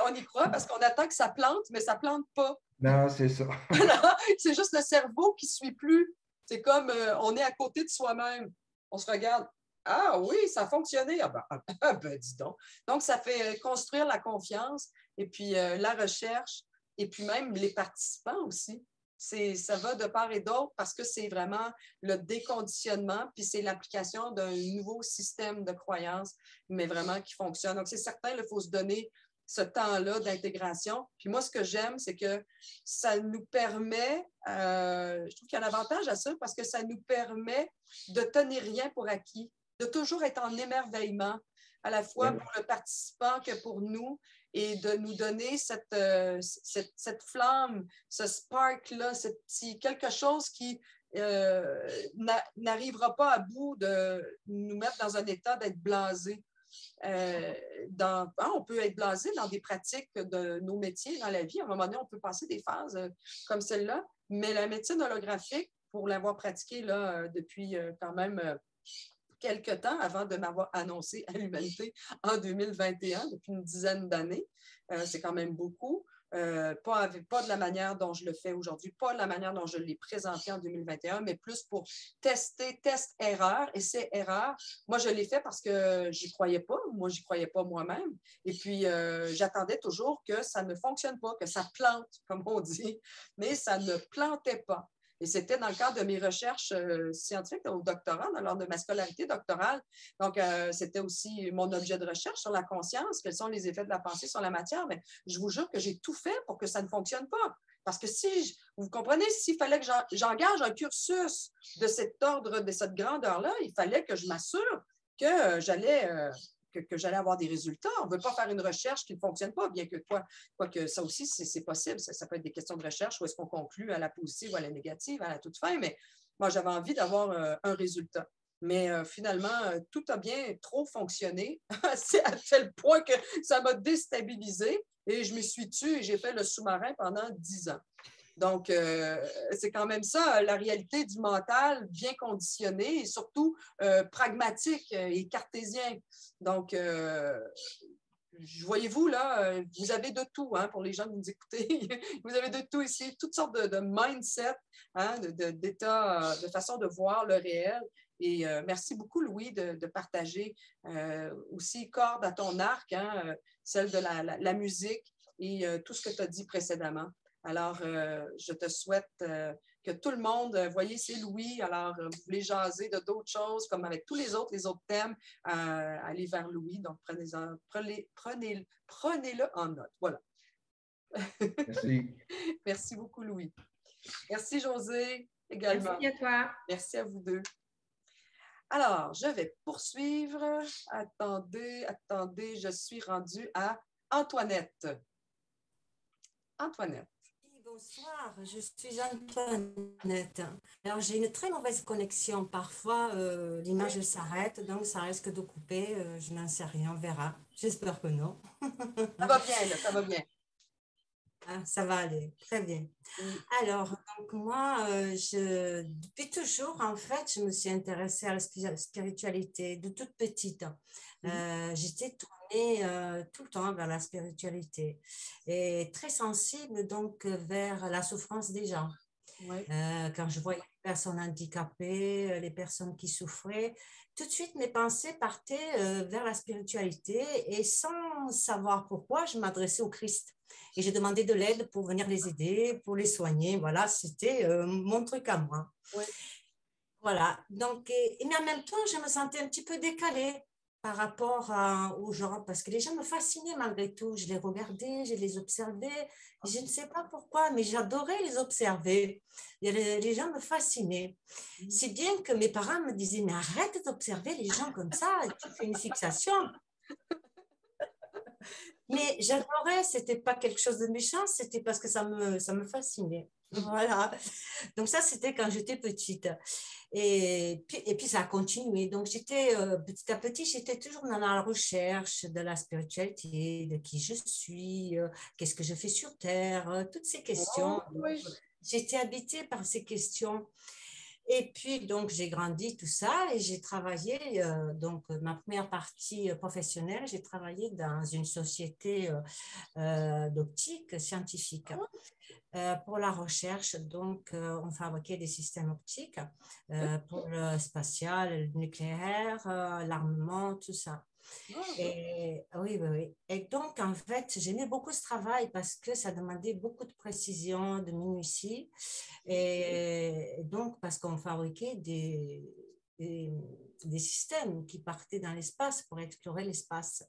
On y croit parce qu'on attend que ça plante, mais ça ne plante pas. Non, c'est ça. C'est juste le cerveau qui ne suit plus. C'est comme on est à côté de soi-même. On se regarde. Ah oui, ça a fonctionné. Ah ben, dis donc. Donc, ça fait construire la confiance et puis la recherche et puis même les participants aussi. Ça va de part et d'autre parce que c'est vraiment le déconditionnement, puis c'est l'application d'un nouveau système de croyances, mais vraiment qui fonctionne. Donc, c'est certain, il faut se donner ce temps-là d'intégration. Puis moi, ce que j'aime, c'est que ça nous permet, je trouve qu'il y a un avantage à ça, parce que ça nous permet de tenir rien pour acquis, de toujours être en émerveillement, à la fois pour le participant que pour nous. et de nous donner cette flamme, ce spark-là, ce petit quelque chose qui n'arrivera pas à bout de nous mettre dans un état d'être blasé. On peut être blasé dans des pratiques de nos métiers dans la vie. À un moment donné, on peut passer des phases comme celle-là, mais la médecine holographique, pour l'avoir pratiquée là, depuis quand même quelques temps avant de m'avoir annoncé à l'humanité en 2021, depuis une dizaine d'années, c'est quand même beaucoup. Pas de la manière dont je le fais aujourd'hui, pas de la manière dont je l'ai présenté en 2021, mais plus pour test-erreur. Et ces erreurs, moi, je l'ai fait parce que j'y croyais pas. Moi, j'y croyais pas moi-même. Et puis, j'attendais toujours que ça ne fonctionne pas, que ça plante, comme on dit. Mais ça ne plantait pas. Et c'était dans le cadre de mes recherches scientifiques au doctorat, lors de ma scolarité doctorale. Donc, c'était aussi mon objet de recherche sur la conscience, quels sont les effets de la pensée sur la matière. Mais je vous jure que j'ai tout fait pour que ça ne fonctionne pas. Parce que vous comprenez, s'il fallait que j'engage un cursus de cet ordre, de cette grandeur-là, il fallait que je m'assure que j'allais avoir des résultats. On ne veut pas faire une recherche qui ne fonctionne pas, bien que quoique ça aussi, c'est possible. Ça peut être des questions de recherche où est-ce qu'on conclut à la positive ou à la négative, à la toute fin, mais moi, j'avais envie d'avoir un résultat. Mais finalement, tout a bien trop fonctionné. C'est à tel point que ça m'a déstabilisée et je me suis tue et j'ai fait le sous-marin pendant 10 ans. Donc, c'est quand même ça, la réalité du mental bien conditionné et surtout pragmatique et cartésien. Donc, voyez-vous, là, vous avez de tout, hein, pour les gens que vous nous écoutez. Vous avez de tout ici, toutes sortes de mindset, hein, d'état, de façon de voir le réel. Et merci beaucoup, Louis, de partager aussi corde à ton arc, hein, celle de la musique et tout ce que tu as dit précédemment. Alors, je te souhaite que tout le monde, voyez, c'est Louis, alors vous voulez jaser de d'autres choses, comme avec tous les autres thèmes, allez vers Louis, donc prenez-le en note. Voilà. Merci. Merci beaucoup, Louis. Merci, José, également. Merci à toi. Merci à vous deux. Alors, je vais poursuivre. Attendez, je suis rendue à Antoinette. Antoinette. Bonsoir, je suis Antoinette. Alors, j'ai une très mauvaise connexion. Parfois, l'image s'arrête, donc ça risque de couper. Je n'en sais rien, on verra. J'espère que non. Ça va bien, là, ça va bien. Ah, ça va aller, très bien. Alors, donc moi, depuis toujours, en fait, je me suis intéressée à la spiritualité de toute petite. J'étais tournée tout le temps vers la spiritualité et très sensible donc vers la souffrance des gens. Ouais. Quand je voyais les personnes handicapées, les personnes qui souffraient, tout de suite mes pensées partaient vers la spiritualité et sans savoir pourquoi, je m'adressais au Christ. Et j'ai demandé de l'aide pour venir les aider, pour les soigner. Voilà, c'était mon truc à moi. Ouais. Voilà. Donc, mais en même temps, je me sentais un petit peu décalée par rapport aux gens, parce que les gens me fascinaient malgré tout. Je les regardais, je les observais. Je ne sais pas pourquoi, mais j'adorais les observer. Et les gens me fascinaient. Si bien que mes parents me disaient, mais arrête d'observer les gens comme ça, tu fais une fixation. Mais j'adorais, c'était pas quelque chose de méchant, c'était parce que ça me fascinait. Voilà. Donc ça, c'était quand j'étais petite. Et puis ça a continué. Donc j'étais, petit à petit, j'étais toujours dans la recherche de la spiritualité, de qui je suis, qu'est-ce que je fais sur Terre, toutes ces questions. Oh, oui. J'étais habitée par ces questions. Et puis, donc, j'ai grandi tout ça et j'ai travaillé, donc, ma première partie professionnelle, j'ai travaillé dans une société d'optique scientifique pour la recherche. Donc, on fabriquait des systèmes optiques pour le spatial, le nucléaire, l'armement, tout ça. Et, oui. Et donc, en fait, j'aimais beaucoup ce travail parce que ça demandait beaucoup de précision, de minutie. Et donc, parce qu'on fabriquait des systèmes qui partaient dans l'espace pour explorer l'espace.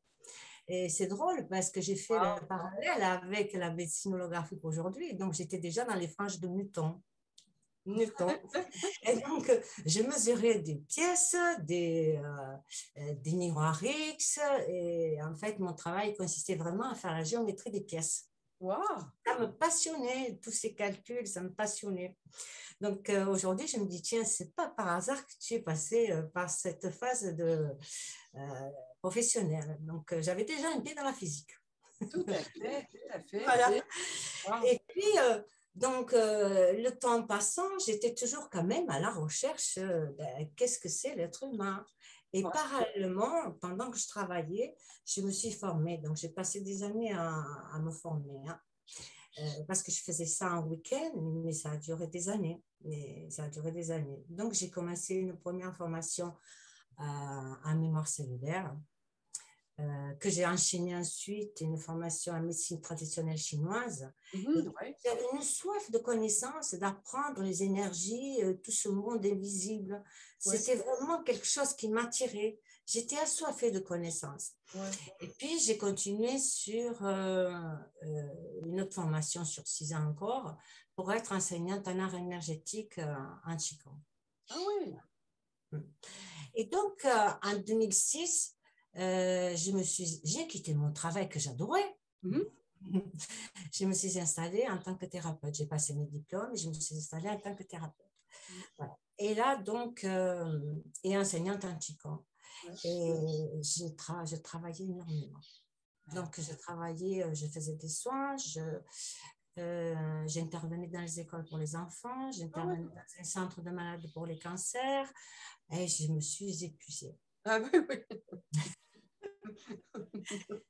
Et c'est drôle parce que j'ai fait le parallèle avec la médecine holographique aujourd'hui. Donc, j'étais déjà dans les franges de Newton. Newton. Et donc, je mesurais des pièces, des miroirs X, et en fait, mon travail consistait vraiment à faire la géométrie des pièces. Wow. Ça me passionnait, tous ces calculs, ça me passionnait. Donc, aujourd'hui, je me dis, tiens, c'est pas par hasard que tu es passé par cette phase de professionnelle. Donc, j'avais déjà un pied dans la physique. Tout à fait, tout à fait. Voilà. Wow. Et puis, donc, le temps passant, j'étais toujours quand même à la recherche qu'est-ce que c'est l'être humain. Et parallèlement, pendant que je travaillais, je me suis formée. Donc, j'ai passé des années à me former. Hein. Parce que je faisais ça en week-end, mais ça a duré des années. Donc, j'ai commencé une première formation en mémoire cellulaire, que j'ai enchaîné ensuite une formation en médecine traditionnelle chinoise. J'avais une soif de connaissances, d'apprendre les énergies, tout ce monde invisible. C'était vraiment quelque chose qui m'attirait. J'étais assoiffée de connaissances. Et puis, j'ai continué sur une autre formation sur 6 ans encore pour être enseignante en art énergétique en Qigong. Ah oui. Et donc, en 2006, j'ai quitté mon travail que j'adorais. Je me suis installée en tant que thérapeute. J'ai passé mes diplômes et je me suis installée en tant que thérapeute. Voilà. Et là, donc, et enseignante en Qigong. Et je travaillais énormément. Donc, je faisais des soins, j'intervenais dans les écoles pour les enfants, j'intervenais dans un centre de malades pour les cancers et je me suis épuisée. Ah oui, oui.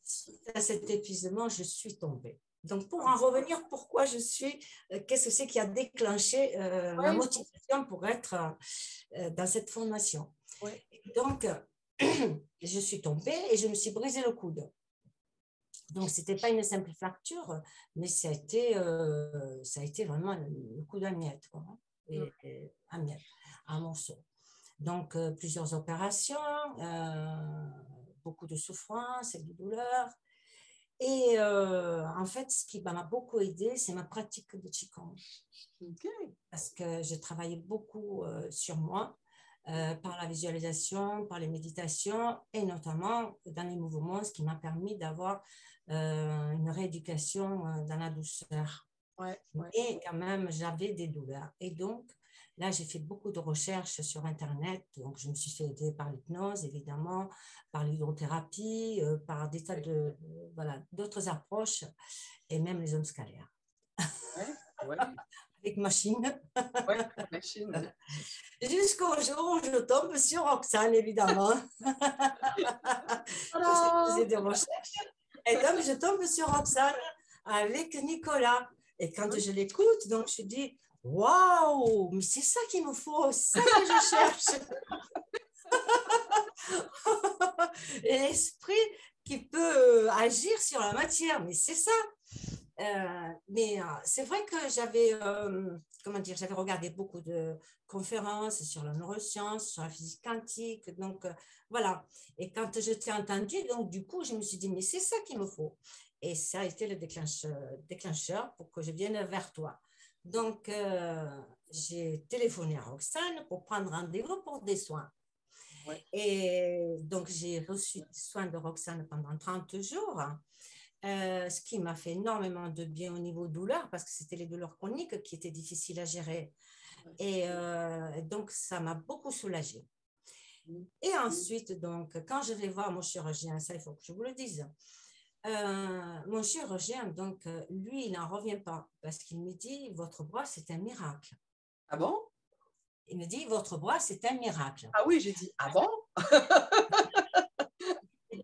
Suite à cet épuisement, je suis tombée. Donc, pour en revenir, pourquoi qu'est-ce que c'est qui a déclenché ma motivation pour être dans cette formation? Donc, je suis tombée et je me suis brisé le coude. Donc, ce n'était pas une simple fracture, mais ça a été vraiment le coup d'un miette, quoi, un miette, un morceau. Donc, plusieurs opérations, beaucoup de souffrance et de douleur. Et en fait, ce qui m'a beaucoup aidée, c'est ma pratique de Qigong. Parce que j'ai travaillé beaucoup sur moi, par la visualisation, par les méditations et notamment dans les mouvements, ce qui m'a permis d'avoir une rééducation dans la douceur. Et quand même, j'avais des douleurs. Et donc, là, j'ai fait beaucoup de recherches sur Internet. Donc, je me suis fait aider par l'hypnose, évidemment, par l'hydrothérapie, par des tas d'autres approches et même les ondes scalaires. Avec machine. Machine. Jusqu'au jour où je tombe sur Roxane, évidemment. Je faisais des recherches. Et donc, je tombe sur Roxane avec Nicolas. Et quand je l'écoute, donc je dis, waouh, mais c'est ça qu'il me faut, c'est ça que je cherche. Et l'esprit qui peut agir sur la matière, mais c'est ça. Mais c'est vrai que j'avais regardé beaucoup de conférences sur la neuroscience, sur la physique quantique, donc voilà. Et quand je t'ai entendu, donc du coup, je me suis dit, mais c'est ça qu'il me faut. Et ça a été le déclencheur pour que je vienne vers toi. Donc, j'ai téléphoné à Roxane pour prendre rendez-vous pour des soins. Et donc, j'ai reçu des soins de Roxane pendant 30 jours. Ce qui m'a fait énormément de bien au niveau douleur parce que c'était les douleurs chroniques qui étaient difficiles à gérer. Et donc, ça m'a beaucoup soulagée. Et ensuite, donc, quand je vais voir mon chirurgien, ça, il faut que je vous le dise, mon chirurgien, donc, lui, il n'en revient pas parce qu'il me dit, votre bras, c'est un miracle. Ah bon? Il me dit, votre bras, c'est un miracle. Ah oui, j'ai dit, ah bon?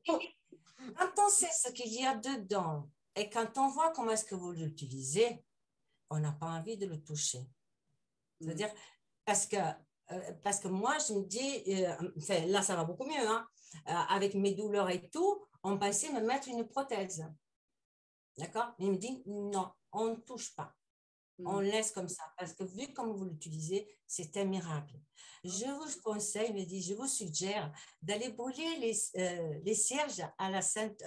Quand on sait ce qu'il y a dedans et quand on voit comment est-ce que vous l'utilisez, on n'a pas envie de le toucher. C'est-à-dire, parce que moi, je me dis, là, ça va beaucoup mieux, hein, avec mes douleurs et tout, on pensait me mettre une prothèse. D'accord? Mais il me dit, non, on ne touche pas. On laisse comme ça, parce que vu comme vous l'utilisez, c'est un miracle. Je vous conseille, me dit, je vous suggère d'aller brûler les cierges à la Sainte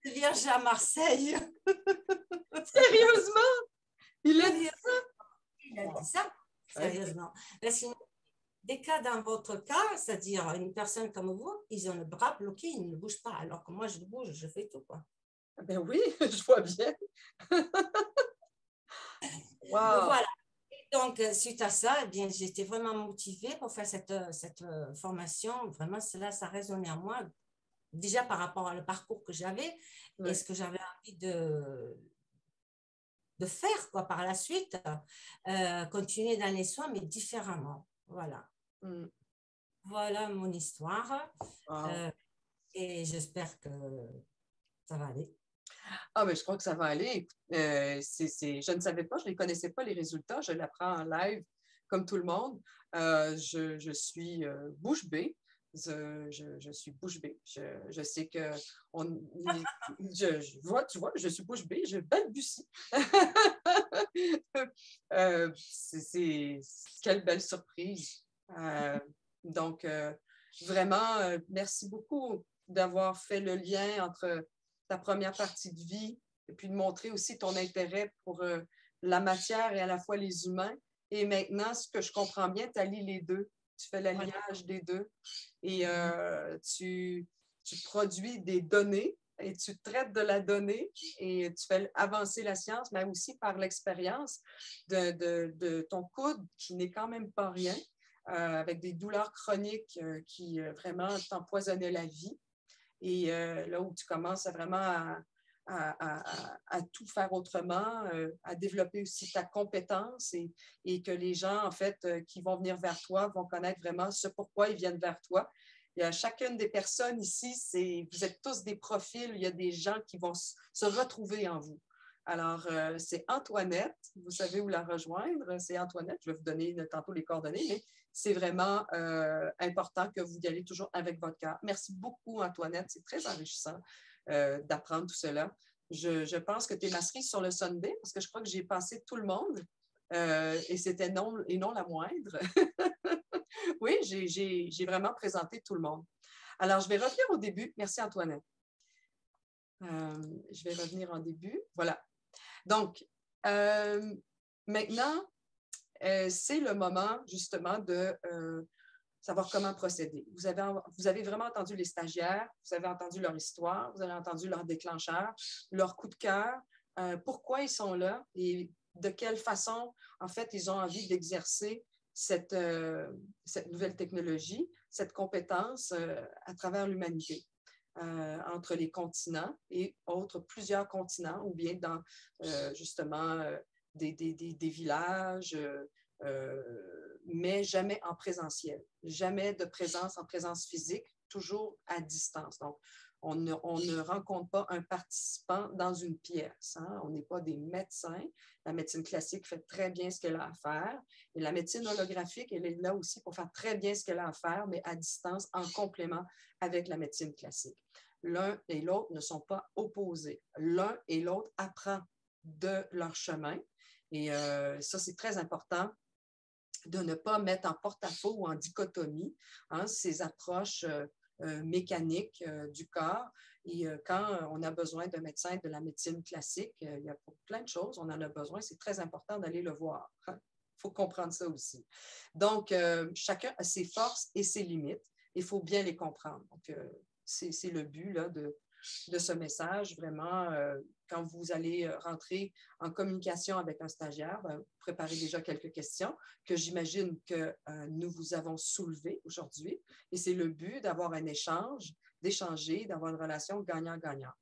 Vierge à Marseille. Sérieusement? Il a dit ça? C'est ça, sérieusement. Parce que des cas dans votre cas, c'est-à-dire une personne comme vous, ils ont le bras bloqué, ils ne bougent pas, alors que moi, je bouge, je fais tout, quoi. Ben oui, je vois bien. Wow. Voilà. Donc, suite à ça, eh bien, j'étais vraiment motivée pour faire cette formation. Vraiment, cela, ça résonnait en moi, déjà par rapport au parcours que j'avais et ce que j'avais envie de faire quoi, par la suite, continuer dans les soins, mais différemment. Voilà. Voilà mon histoire. Et j'espère que ça va aller. Ah, mais je crois que ça va aller. Je ne savais pas, je ne les connaissais pas, les résultats. Je l'apprends en live, comme tout le monde. Je suis bouche bée. Je suis bouche bée. Je sais que tu vois, je suis bouche bée, je balbutie. Quelle belle surprise. Donc, vraiment, merci beaucoup d'avoir fait le lien entre ta première partie de vie et puis de montrer aussi ton intérêt pour la matière et à la fois les humains. Et maintenant, ce que je comprends bien, tu allies les deux. Tu fais l'alliage des deux et tu produis des données et tu traites de la donnée et tu fais avancer la science, mais aussi par l'expérience de ton coude qui n'est quand même pas rien, avec des douleurs chroniques qui vraiment t'empoisonnaient la vie. Et là où tu commences à tout faire autrement, à développer aussi ta compétence et que les gens, en fait, qui vont venir vers toi vont connaître vraiment ce pourquoi ils viennent vers toi. Il y a chacune des personnes ici, vous êtes tous des profils, il y a des gens qui vont se retrouver en vous. Alors, c'est Antoinette, vous savez où la rejoindre, c'est Antoinette, je vais vous donner tantôt les coordonnées, mais c'est vraiment important que vous y allez toujours avec votre cœur. Merci beaucoup, Antoinette, c'est très enrichissant d'apprendre tout cela. Je pense que tu es ma cerise sur le Sunday, parce que je crois que j'ai passé tout le monde, et c'était non la moindre. Oui, j'ai vraiment présenté tout le monde. Alors, je vais revenir au début. Merci, Antoinette. Je vais revenir en début. Voilà. Donc, maintenant, c'est le moment, justement, de savoir comment procéder. Vous avez vraiment entendu les stagiaires, vous avez entendu leur histoire, vous avez entendu leur déclencheur, leur coup de cœur, pourquoi ils sont là et de quelle façon, en fait, ils ont envie d'exercer cette nouvelle technologie, cette compétence à travers l'humanité. Entre les continents et plusieurs continents, ou bien dans justement des villages, mais jamais en présentiel. Jamais de présence en présence physique, toujours à distance. Donc, on ne rencontre pas un participant dans une pièce. Hein? On n'est pas des médecins. La médecine classique fait très bien ce qu'elle a à faire. Et la médecine holographique, elle est là aussi pour faire très bien ce qu'elle a à faire, mais à distance, en complément avec la médecine classique. L'un et l'autre ne sont pas opposés. L'un et l'autre apprennent de leur chemin. Et ça, c'est très important de ne pas mettre en porte-à-faux ou en dichotomie ces approches mécaniques du corps. Et quand on a besoin d'un médecin de la médecine classique, il y a plein de choses, on en a besoin, c'est très important d'aller le voir. Il faut comprendre ça aussi. Donc, chacun a ses forces et ses limites. Il faut bien les comprendre. Donc, c'est le but là, de ce message. Vraiment, quand vous allez rentrer en communication avec un stagiaire, préparez déjà quelques questions que j'imagine que nous vous avons soulevées aujourd'hui. Et c'est le but d'avoir un échange, d'échanger, d'avoir une relation gagnant-gagnant.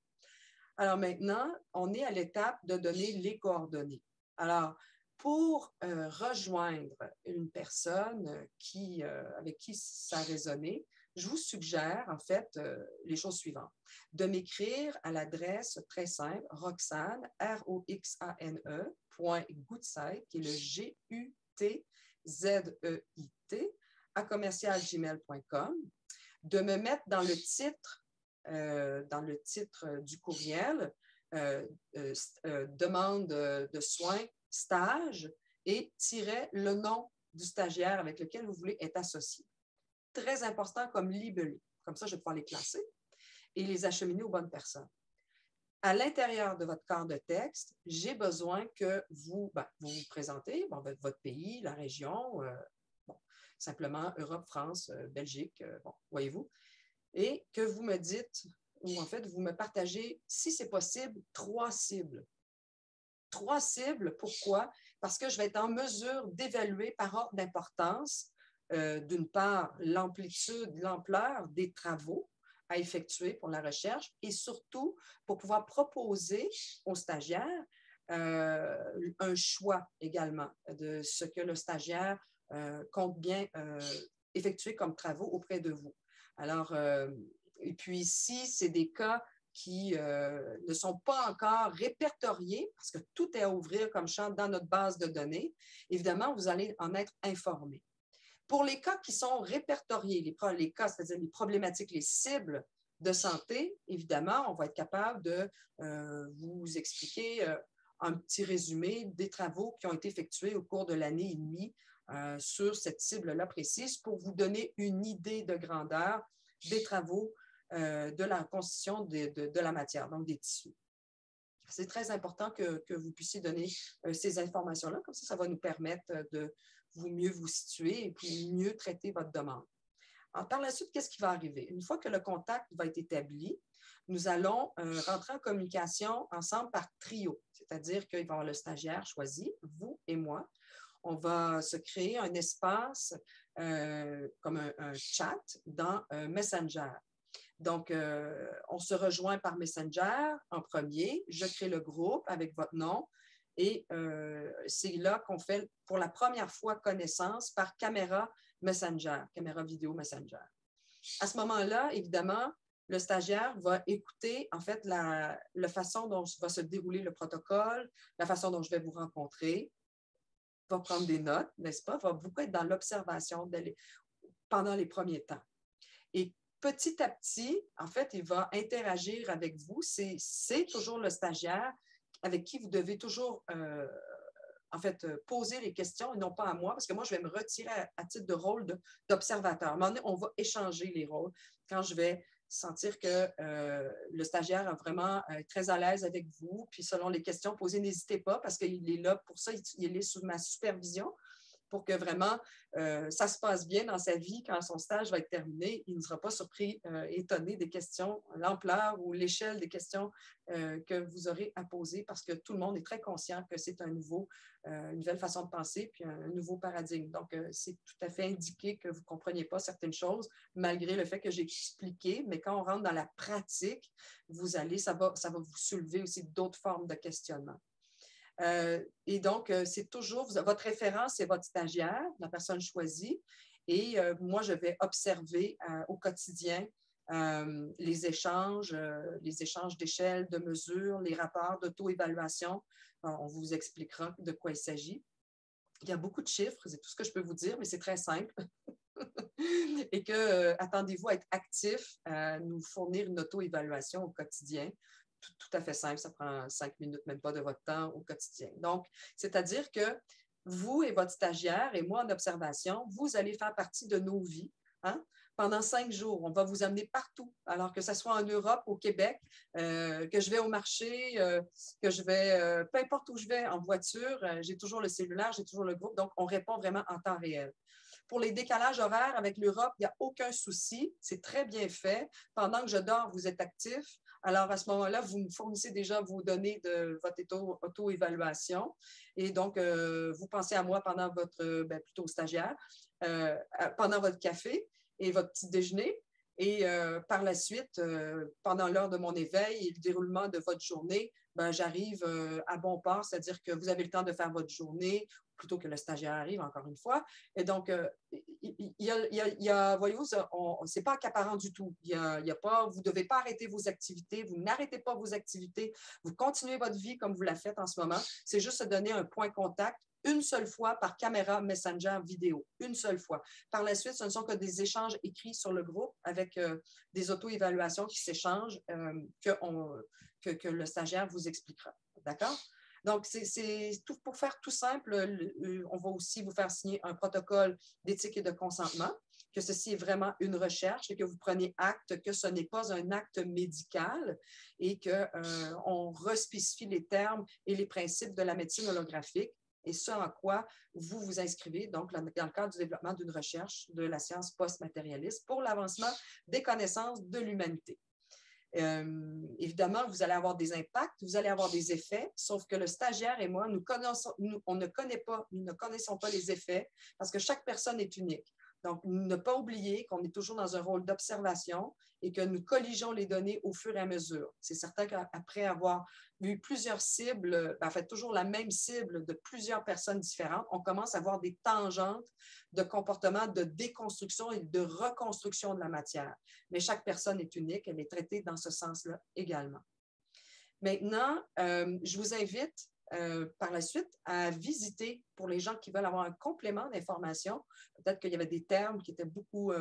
Alors maintenant, on est à l'étape de donner les coordonnées. Alors, pour rejoindre une personne avec qui ça a résonné, je vous suggère, en fait, les choses suivantes. De m'écrire à l'adresse très simple, Roxane, ROXANE, .goodsite, qui est le GUTZEIT, @gmail.com, de me mettre dans le titre du courriel, demande de soins, stage, et tirer le nom du stagiaire avec lequel vous voulez être associé. Très important comme libellé. Comme ça, je vais pouvoir les classer et les acheminer aux bonnes personnes. à l'intérieur de votre corps de texte, j'ai besoin que vous vous présentez, votre pays, la région, simplement Europe, France, Belgique, voyez-vous, et que vous me dites, ou en fait, vous me partagez, si c'est possible, 3 cibles. 3 cibles, pourquoi? Parce que je vais être en mesure d'évaluer par ordre d'importance, d'une part, l'amplitude, l'ampleur des travaux à effectuer pour la recherche et surtout pour pouvoir proposer aux stagiaires un choix également de ce que le stagiaire compte bien effectuer comme travaux auprès de vous. Alors, et puis si c'est des cas qui ne sont pas encore répertoriés, parce que tout est à ouvrir comme champ dans notre base de données, évidemment, vous allez en être informé. Pour les cas qui sont répertoriés, les cas, c'est-à-dire les problématiques, les cibles de santé, évidemment, on va être capable de vous expliquer un petit résumé des travaux qui ont été effectués au cours de l'année et demie sur cette cible-là précise pour vous donner une idée de grandeur des travaux de la constitution de la matière, donc des tissus. C'est très important que vous puissiez donner ces informations-là, comme ça va nous permettre de mieux vous situer et puis mieux traiter votre demande. Alors, par la suite, qu'est-ce qui va arriver? Une fois que le contact va être établi, nous allons rentrer en communication ensemble par trio, c'est-à-dire qu'il va y avoir le stagiaire choisi, vous et moi. On va se créer un espace comme un chat dans Messenger. Donc, on se rejoint par Messenger en premier. Je crée le groupe avec votre nom et c'est là qu'on fait pour la première fois connaissance par caméra Messenger, caméra vidéo Messenger. À ce moment-là, évidemment, le stagiaire va écouter en fait la façon dont va se dérouler le protocole, la façon dont je vais vous rencontrer, va prendre des notes, n'est-ce pas? Va beaucoup être dans l'observation pendant les premiers temps. Et petit à petit, en fait, il va interagir avec vous. C'est toujours le stagiaire avec qui vous devez toujours, en fait, poser les questions et non pas à moi, parce que moi, je vais me retirer à titre de rôle d'observateur. À un moment donné, on va échanger les rôles quand je vais sentir que le stagiaire est vraiment très à l'aise avec vous. Puis, selon les questions posées, n'hésitez pas parce qu'il est là pour ça, il est sous ma supervision pour que vraiment ça se passe bien dans sa vie quand son stage va être terminé. Il ne sera pas surpris, étonné des questions, l'ampleur ou l'échelle des questions que vous aurez à poser parce que tout le monde est très conscient que c'est une nouvelle façon de penser puis un nouveau paradigme. Donc, c'est tout à fait indiqué que vous ne compreniez pas certaines choses malgré le fait que j'ai expliqué, mais quand on rentre dans la pratique, ça va vous soulever aussi d'autres formes de questionnement. Et donc, c'est toujours, votre référent, c'est votre stagiaire, la personne choisie. Et moi, je vais observer au quotidien les échanges d'échelle, de mesure, les rapports d'auto-évaluation. On vous expliquera de quoi il s'agit. Il y a beaucoup de chiffres, c'est tout ce que je peux vous dire, mais c'est très simple. Et que attendez-vous à être actif, à nous fournir une auto-évaluation au quotidien. Tout à fait simple, ça prend 5 minutes, même pas de votre temps au quotidien. Donc, c'est-à-dire que vous et votre stagiaire et moi en observation, vous allez faire partie de nos vies. Hein? Pendant 5 jours, on va vous amener partout, alors que ce soit en Europe, au Québec, que je vais au marché, que je vais, peu importe où je vais, en voiture, j'ai toujours le cellulaire, j'ai toujours le groupe, donc on répond vraiment en temps réel. Pour les décalages horaires avec l'Europe, il n'y a aucun souci, c'est très bien fait. Pendant que je dors, vous êtes actif. Alors, à ce moment-là, vous me fournissez déjà vos données de votre auto-évaluation. Et donc, vous pensez à moi pendant plutôt stagiaire, pendant votre café et votre petit déjeuner. Et par la suite, pendant l'heure de mon éveil et le déroulement de votre journée, j'arrive à bon port, c'est-à-dire que vous avez le temps de faire votre journée plutôt que le stagiaire arrive, encore une fois. Et donc, voyez-vous, ce n'est pas accaparant du tout. Vous ne devez pas arrêter vos activités, vous n'arrêtez pas vos activités, vous continuez votre vie comme vous la faites en ce moment. C'est juste se donner un point contact une seule fois par caméra Messenger vidéo, une seule fois. Par la suite, ce ne sont que des échanges écrits sur le groupe avec des auto-évaluations qui s'échangent que le stagiaire vous expliquera. D'accord? Donc, c'est tout pour faire tout simple. On va aussi vous faire signer un protocole d'éthique et de consentement que ceci est vraiment une recherche et que vous preniez acte que ce n'est pas un acte médical et qu'on respécifie les termes et les principes de la médecine holographique et ce en quoi vous vous inscrivez, donc dans le cadre du développement d'une recherche de la science post-matérialiste pour l'avancement des connaissances de l'humanité. Évidemment, vous allez avoir des impacts, vous allez avoir des effets, sauf que le stagiaire et moi, nous ne connaissons pas les effets parce que chaque personne est unique. Donc, ne pas oublier qu'on est toujours dans un rôle d'observation et que nous colligeons les données au fur et à mesure. C'est certain qu'après avoir vu plusieurs cibles, en fait, toujours la même cible de plusieurs personnes différentes, on commence à voir des tangentes de comportement de déconstruction et de reconstruction de la matière. Mais chaque personne est unique, elle est traitée dans ce sens-là également. Maintenant, je vous invite par la suite à visiter, pour les gens qui veulent avoir un complément d'information, peut-être qu'il y avait des termes qui étaient beaucoup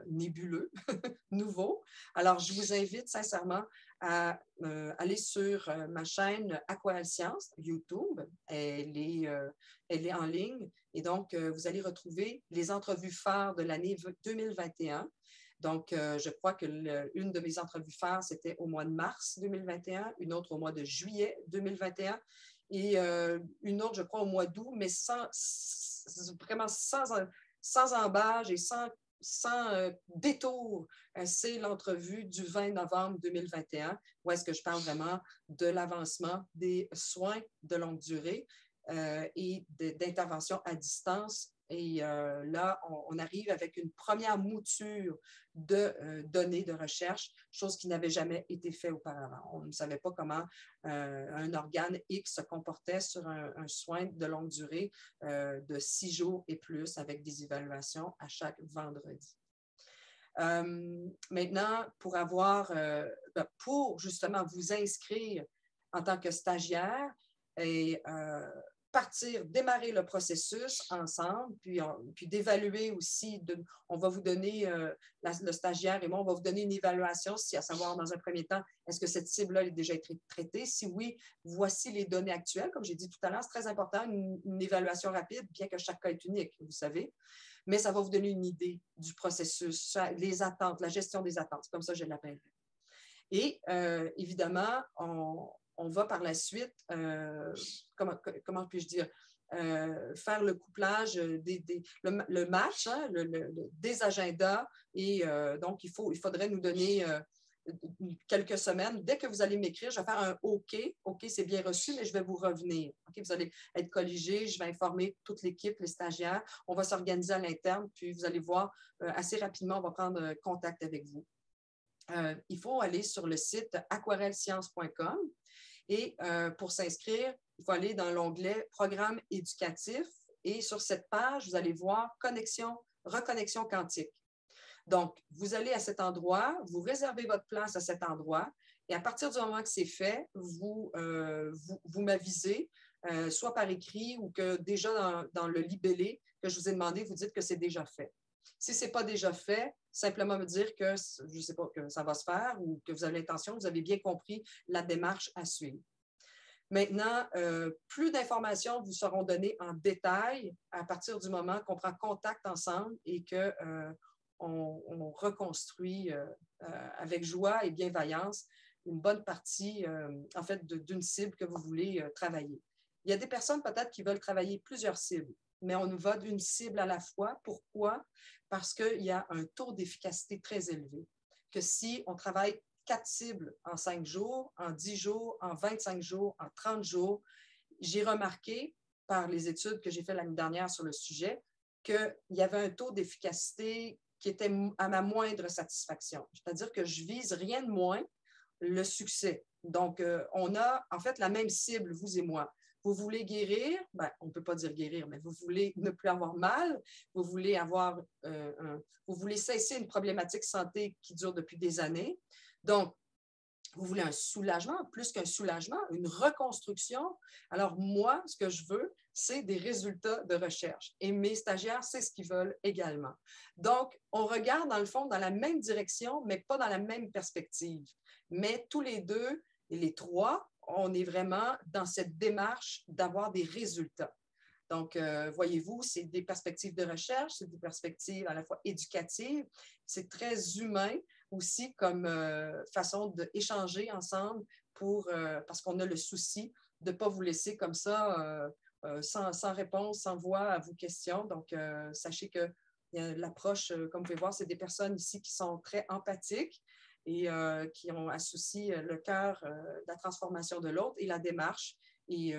nébuleux, nouveaux. Alors, je vous invite sincèrement à aller sur ma chaîne Aquarelle Science, YouTube. Elle est en ligne et donc, vous allez retrouver les entrevues phares de l'année 2021. Donc, je crois qu'une de mes entrevues phares, c'était au mois de mars 2021, une autre au mois de juillet 2021 et une autre, je crois, au mois d'août, mais vraiment sans embâche et sans détour. C'est l'entrevue du 20 novembre 2021, où est-ce que je parle vraiment de l'avancement des soins de longue durée et d'intervention à distance. Et là, on arrive avec une première mouture de données de recherche, chose qui n'avait jamais été faite auparavant. On ne savait pas comment un organe X se comportait sur un soin de longue durée de 6 jours et plus avec des évaluations à chaque vendredi. Maintenant, pour justement vous inscrire en tant que stagiaire et démarrer le processus ensemble, puis d'évaluer aussi, on va vous donner, le stagiaire et moi, on va vous donner une évaluation, à savoir dans un premier temps, est-ce que cette cible-là est déjà traitée? Si oui, voici les données actuelles. Comme j'ai dit tout à l'heure, c'est très important, une évaluation rapide, bien que chaque cas est unique, vous savez, mais ça va vous donner une idée du processus, les attentes, la gestion des attentes, c'est comme ça que je l'appelle. Et évidemment, on va par la suite, comment puis-je dire, faire le couplage, le match, hein, des agendas. Et donc, il faudrait nous donner quelques semaines. Dès que vous allez m'écrire, je vais faire un OK. OK, c'est bien reçu, mais je vais vous revenir. OK, vous allez être colligé, je vais informer toute l'équipe, les stagiaires. On va s'organiser à l'interne, puis vous allez voir, assez rapidement, on va prendre contact avec vous. Il faut aller sur le site aquarellescience.com. Et pour s'inscrire, il faut aller dans l'onglet « Programme éducatif » et sur cette page, vous allez voir « Reconnexion quantique ». Donc, vous allez à cet endroit, vous réservez votre place à cet endroit et à partir du moment que c'est fait, vous m'avisez, soit par écrit ou que déjà dans le libellé que je vous ai demandé, vous dites que c'est déjà fait. Si ce n'est pas déjà fait, simplement me dire que, je ne sais pas, que ça va se faire ou que vous avez l'intention, vous avez bien compris la démarche à suivre. Maintenant, plus d'informations vous seront données en détail à partir du moment qu'on prend contact ensemble et qu'on reconstruit avec joie et bienveillance une bonne partie, en fait, d'une cible que vous voulez travailler. Il y a des personnes peut-être qui veulent travailler plusieurs cibles, mais on va d'une cible à la fois. Pourquoi? Parce qu'il y a un taux d'efficacité très élevé. Que si on travaille 4 cibles en 5 jours, en 10 jours, en 25 jours, en 30 jours, j'ai remarqué par les études que j'ai faites l'année dernière sur le sujet qu'il y avait un taux d'efficacité qui était à ma moindre satisfaction. C'est-à-dire que je vise rien de moins le succès. Donc, on a en fait la même cible, vous et moi. Vous voulez guérir, ben, on ne peut pas dire guérir, mais vous voulez ne plus avoir mal, vous voulez vous voulez cesser une problématique santé qui dure depuis des années. Donc, vous voulez un soulagement, plus qu'un soulagement, une reconstruction. Alors, moi, ce que je veux, c'est des résultats de recherche. Et mes stagiaires, c'est ce qu'ils veulent également. Donc, on regarde, dans le fond, dans la même direction, mais pas dans la même perspective. Mais tous les deux et les trois, on est vraiment dans cette démarche d'avoir des résultats. Donc, voyez-vous, c'est des perspectives de recherche, c'est des perspectives à la fois éducatives, c'est très humain aussi comme façon d'échanger ensemble parce qu'on a le souci de ne pas vous laisser comme ça sans réponse, sans voix à vos questions. Donc, sachez que l'approche, comme vous pouvez voir, c'est des personnes ici qui sont très empathiques et qui ont associé le cœur de la transformation de l'autre et la démarche. Et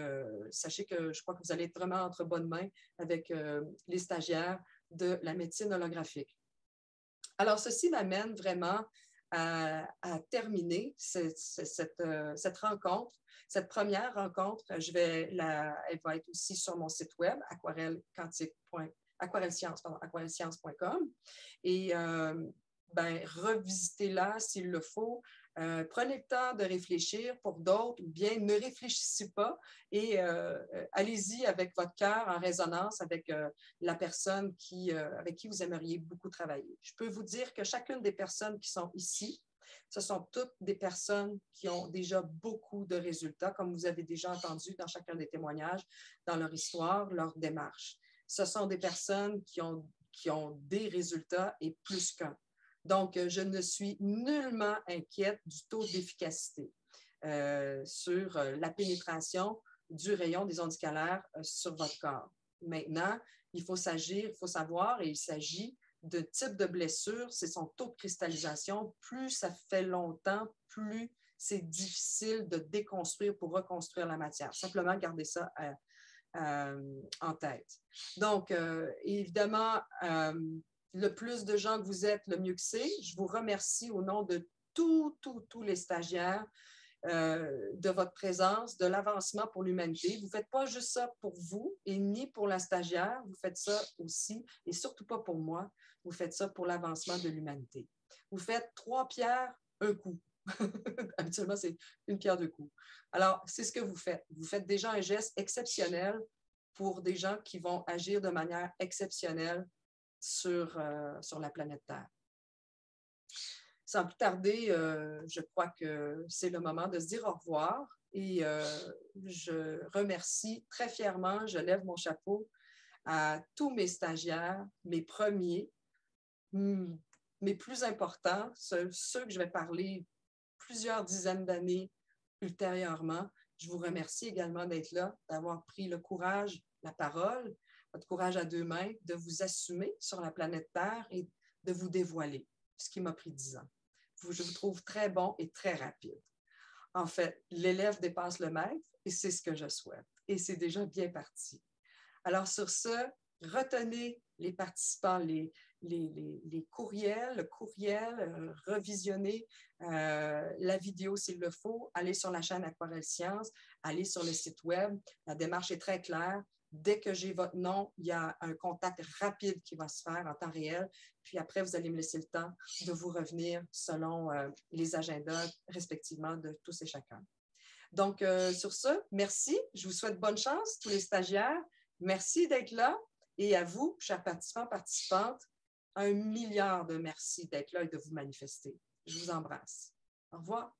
sachez que je crois que vous allez être vraiment entre bonnes mains avec les stagiaires de la médecine holographique. Alors, ceci m'amène vraiment à terminer cette rencontre, cette première rencontre. Elle va être aussi sur mon site web, aquarellesciences.com. Et revisitez-la s'il le faut. Prenez le temps de réfléchir pour d'autres ou bien ne réfléchissez pas et allez-y avec votre cœur en résonance avec la personne avec qui vous aimeriez beaucoup travailler. Je peux vous dire que chacune des personnes qui sont ici, ce sont toutes des personnes qui ont déjà beaucoup de résultats, comme vous avez déjà entendu dans chacun des témoignages, dans leur histoire, leur démarche. Ce sont des personnes qui ont des résultats et plus qu'un. Donc, je ne suis nullement inquiète du taux d'efficacité sur la pénétration du rayon des ondes scalaires sur votre corps. Maintenant, il faut savoir, et il s'agit de type de blessure, c'est son taux de cristallisation. Plus ça fait longtemps, plus c'est difficile de déconstruire pour reconstruire la matière. Simplement, gardez ça en tête. Donc, évidemment, le plus de gens que vous êtes, le mieux que c'est. Je vous remercie au nom de tous les stagiaires de votre présence, de l'avancement pour l'humanité. Vous ne faites pas juste ça pour vous et ni pour la stagiaire, vous faites ça aussi, et surtout pas pour moi, vous faites ça pour l'avancement de l'humanité. Vous faites 3 pierres, un coup. Habituellement, c'est une pierre, 2 coups. Alors, c'est ce que vous faites. Vous faites déjà un geste exceptionnel pour des gens qui vont agir de manière exceptionnelle sur la planète Terre. Sans plus tarder, je crois que c'est le moment de se dire au revoir et je remercie très fièrement, je lève mon chapeau à tous mes stagiaires, mes premiers, mes plus importants, ceux que je vais parler plusieurs dizaines d'années ultérieurement. Je vous remercie également d'être là, d'avoir pris le courage, la parole, votre courage à 2 mains, de vous assumer sur la planète Terre et de vous dévoiler, ce qui m'a pris 10 ans. Je vous trouve très bon et très rapide. En fait, l'élève dépasse le maître et c'est ce que je souhaite. Et c'est déjà bien parti. Alors sur ce, retenez les participants, les courriels, le courriel, revisionnez la vidéo s'il le faut, allez sur la chaîne Aquarelle Sciences, allez sur le site web. La démarche est très claire. Dès que j'ai votre nom, il y a un contact rapide qui va se faire en temps réel. Puis après, vous allez me laisser le temps de vous revenir selon les agendas respectivement de tous et chacun. Donc, sur ce, merci. Je vous souhaite bonne chance, tous les stagiaires. Merci d'être là. Et à vous, chers participants, participantes, 1 milliard de merci d'être là et de vous manifester. Je vous embrasse. Au revoir.